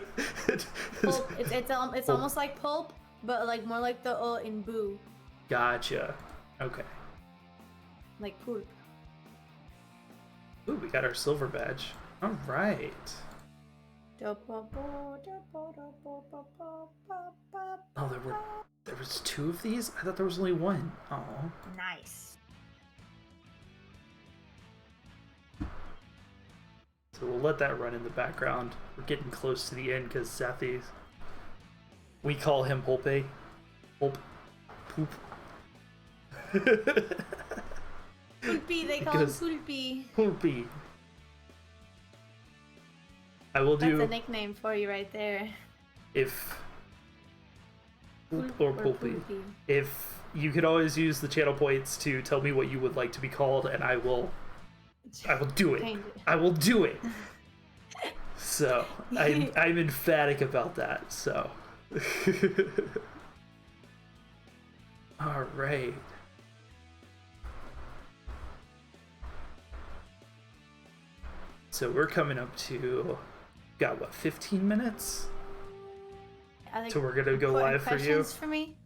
Pulp. It's almost like pulp, but like more like the in boo, Gotcha. Okay. like pulp. Ooh, we got our silver badge. All right. Oh, there was 2 of these. I thought there was only 1. Oh. Nice. So we'll let that run in the background. We're getting close to the end because Zathy. We call him Pulpe. Pulp. Poop. Pulpy, they call him Because- Pulpy. Pulpy. I will That's do a nickname for you right there. if Poop Pulp or Pulpy. If you could always use the channel points to tell me what you would like to be called, and I will do it. Change it. I will do it. So I'm emphatic about that. So. All right. So we're coming up to, got what, 15 minutes? I think So we're gonna go important live for you. questions for me.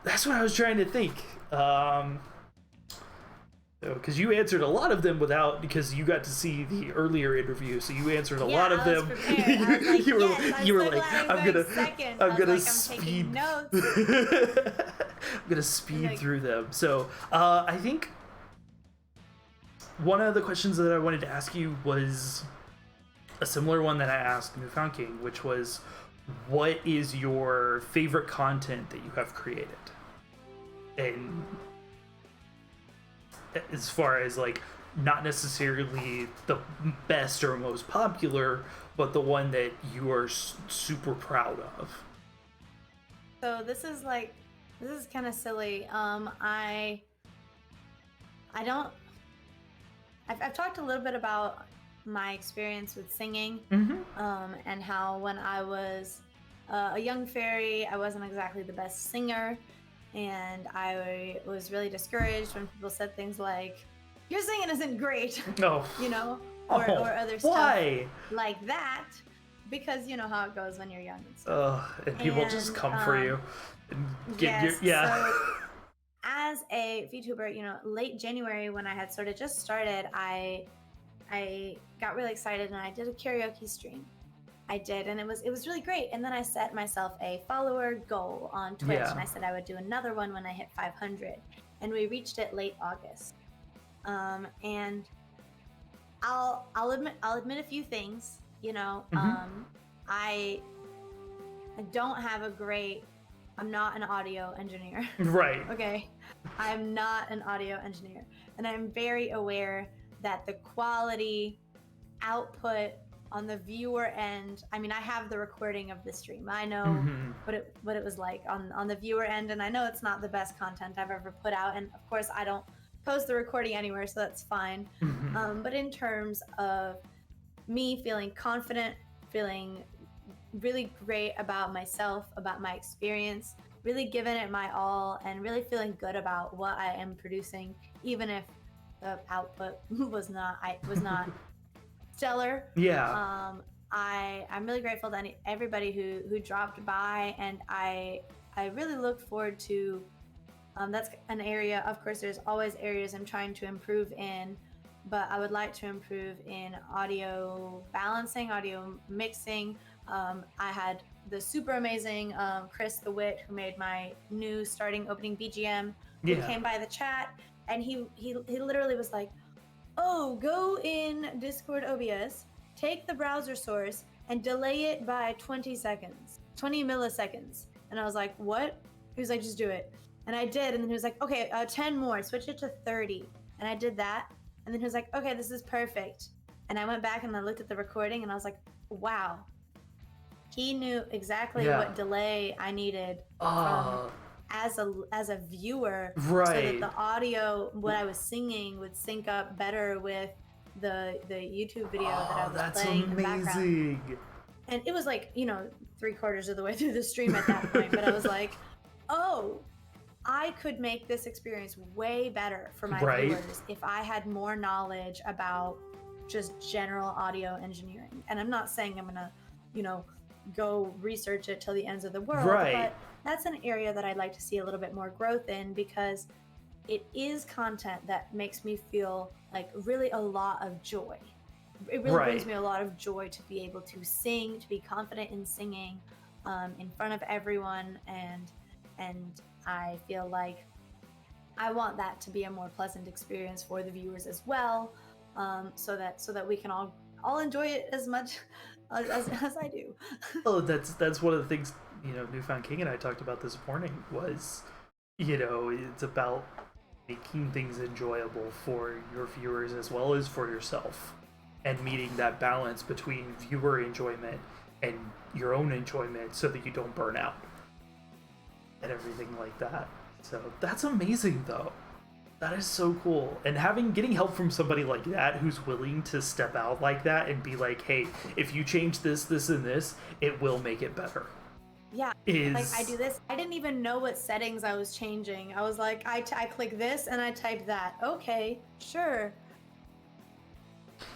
That's what I was trying to think. Because you answered a lot of them because you got to see the earlier interview, so you answered a lot of I them. was prepared. I was like, you were like, I'm gonna speed. taking notes. I'm gonna speed through them. So I think one of the questions that I wanted to ask you was a similar one that I asked Newfound King, which was, what is your favorite content that you have created? And as far as like, not necessarily the best or most popular, but the one that you are super proud of. So this is kind of silly. I've talked a little bit about my experience with singing, and how when I was a young fairy, I wasn't exactly the best singer. And I was really discouraged when people said things like, "Your singing isn't great," No. you know, or other stuff Why? like that, because you know how it goes when you're young. And stuff. And people just come for you. And Yes. yeah. So, as a VTuber, you know, late January when I had just started, I got really excited and I did a karaoke stream. I did, and it was really great. And then I set myself a follower goal on Twitch, and I said I would do another one when I hit 500, and we reached it late August. And I'll admit a few things. You know, I don't have I'm not an audio engineer. Right. Okay, I'm not an audio engineer, and I'm very aware that the quality output on the viewer end, I mean, I have the recording of the stream. I know what it was like on the viewer end, and I know it's not the best content I've ever put out. And of course, I don't post the recording anywhere, so that's fine. But in terms of me feeling confident, feeling really great about myself, about my experience, really giving it my all, and really feeling good about what I am producing, even if the output was not stellar. Yeah. I'm really grateful to everybody who dropped by, and I really look forward to that's an area, of course there's always areas I'm trying to improve in, but I would like to improve in audio balancing, audio mixing. I had the super amazing Chris the Wit, who made my new starting opening BGM, who came by the chat, and he literally was like, "Oh, go in Discord OBS, take the browser source, and delay it by 20 milliseconds." And I was like, "What?" He was like, "Just do it." And I did, and then he was like, "Okay, 10 more, switch it to 30." And I did that, and then he was like, "Okay, this is perfect." And I went back and I looked at the recording, and I was like, wow. He knew exactly what delay I needed as a viewer, so that the audio, what I was singing, would sync up better with the YouTube video that I was playing in the background. And it was like, you know, 3/4 of the way through the stream at that point, but I was like, oh, I could make this experience way better for my viewers if I had more knowledge about just general audio engineering. And I'm not saying I'm gonna, you know, go research it till the ends of the world, but that's an area that I'd like to see a little bit more growth in, because it is content that makes me feel like really a lot of joy. It really brings me a lot of joy to be able to sing, to be confident in singing in front of everyone, and I feel like I want that to be a more pleasant experience for the viewers as well, so that we can all enjoy it as much as I do. Oh, that's one of the things, you know, Newfound King and I talked about this morning was, you know, it's about making things enjoyable for your viewers as well as for yourself, and meeting that balance between viewer enjoyment and your own enjoyment so that you don't burn out and everything like that. So that's amazing, though. That is so cool. And getting help from somebody like that who's willing to step out like that and be like, hey, if you change this, this, and this, it will make it better. Yeah, like I do this. I didn't even know what settings I was changing. I was like, I click this and I type that. Okay, sure.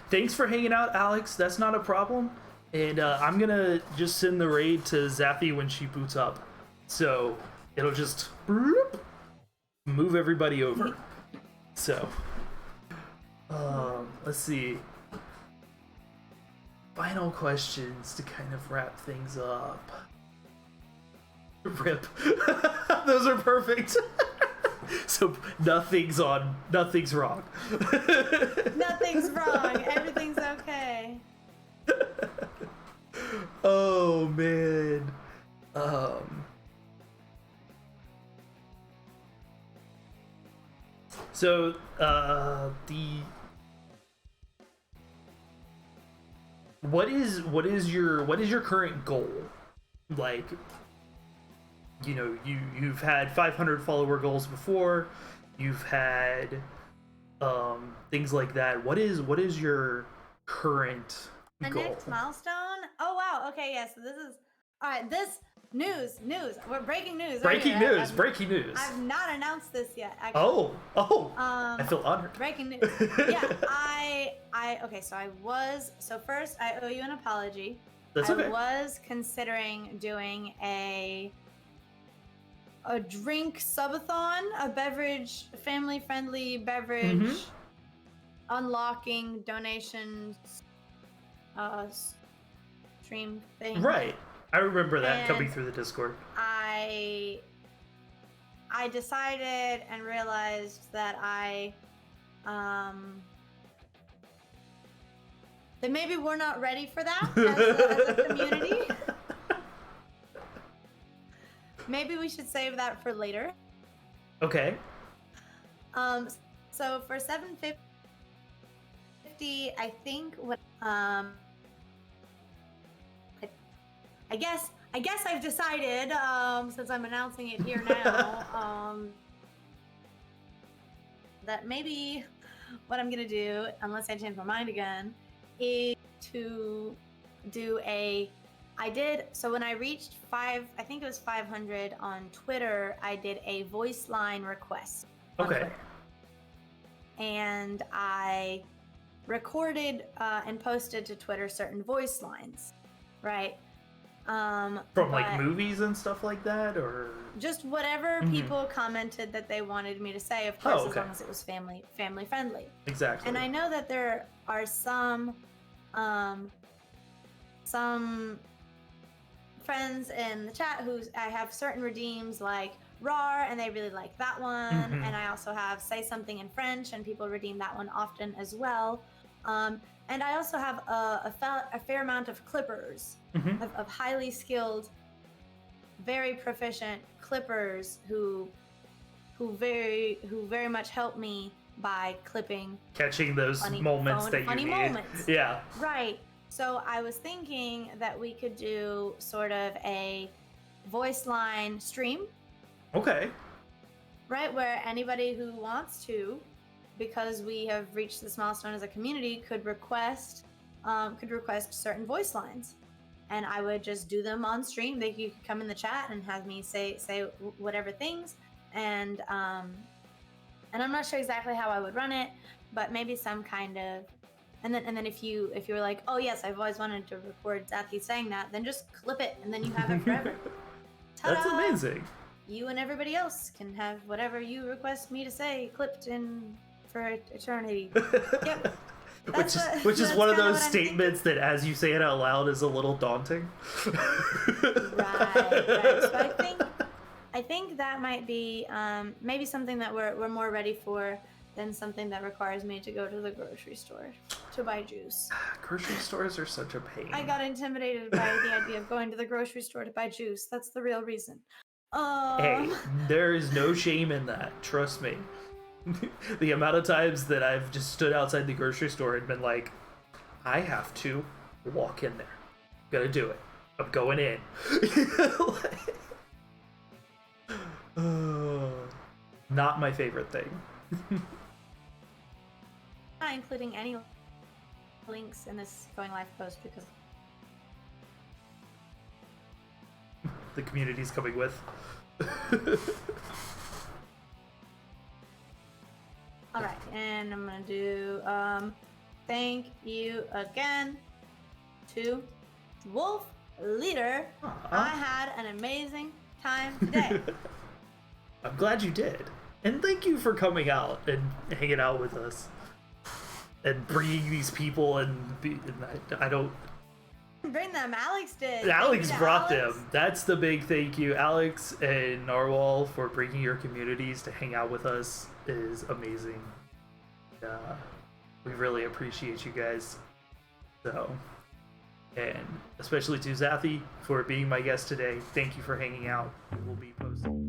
Thanks for hanging out, Alex. That's not a problem. And I'm going to just send the raid to Zathy when she boots up. So it'll just move everybody over. So Let's see. Final questions to kind of wrap things up. Rip. Those are perfect. So nothing's wrong. Nothing's wrong. Everything's okay. Oh man. So what is your current goal? Like, you know, you've had 500 follower goals before. You've had things like that. What is your current The goal? next milestone? Oh wow. Okay, yeah. So this is all right. This news. We're breaking news. Breaking news. I've not announced this yet. Actually. Oh. I feel honored. Breaking news. Yeah. Okay. So first, I owe you an apology. That's okay. I was considering doing a drink subathon, a beverage, family-friendly beverage, unlocking donations, stream thing. Right. I remember that And coming through the Discord. I decided and realized that that maybe we're not ready for that as a community. Maybe we should save that for later. Okay. So for 750, I think what I guess I've decided, since I'm announcing it here now, that maybe what I'm gonna do, unless I change my mind again, is to do so when I reached I think it was 500 on Twitter, I did a voice line request on Okay. Twitter. And I recorded and posted to Twitter certain voice lines, right? From like but movies and stuff like that, or just whatever people commented that they wanted me to say, of course, as long as it was family friendly. exactly. And I know that there are some friends in the chat I have certain redeems like RAR, and they really like that one. And I also have Say Something in French, and people redeem that one often as well. And I also have a fair amount of clippers, of highly skilled, very proficient clippers who very much help me by clipping, catching those moments that you funny need. moments. Yeah. Right. So I was thinking that we could do sort of a voice line stream, Okay. right, where anybody who wants to, because we have reached this milestone as a community, could request certain voice lines, and I would just do them on stream. You could come in the chat and have me say whatever things, and I'm not sure exactly how I would run it, but maybe some kind of, and then if you were like, oh yes, I've always wanted to record Zathy saying that, then just clip it and then you have it forever. That's Ta-da! amazing. You and everybody else can have whatever you request me to say clipped in for eternity. Yep. Which is one of those kinda statements that, as you say it out loud, is a little daunting. Right. So I think that might be maybe something that we're more ready for than something that requires me to go to the grocery store to buy juice. Grocery stores are such a pain. I got intimidated by the idea of going to the grocery store to buy juice. That's the real reason. Hey, there is no shame in that. Trust me. The amount of times that I've just stood outside the grocery store and been like, I have to walk in there. Gotta do it. I'm going in. Not my favorite thing. Not including any links in this going live post because The community's coming with. all right, and I'm gonna do thank you again to Wolf Leader. I had an amazing time today. I'm glad you did. And thank you for coming out and hanging out with us. and bringing these people and I don't. Bring them. Alex did. Alex Thank you to brought Alex. them. That's the big thank you, Alex and Narwhal, for bringing your communities to hang out with us. Is amazing. We really appreciate you guys. So, and especially to Zathy for being my guest today. Thank you for hanging out. We will be posting.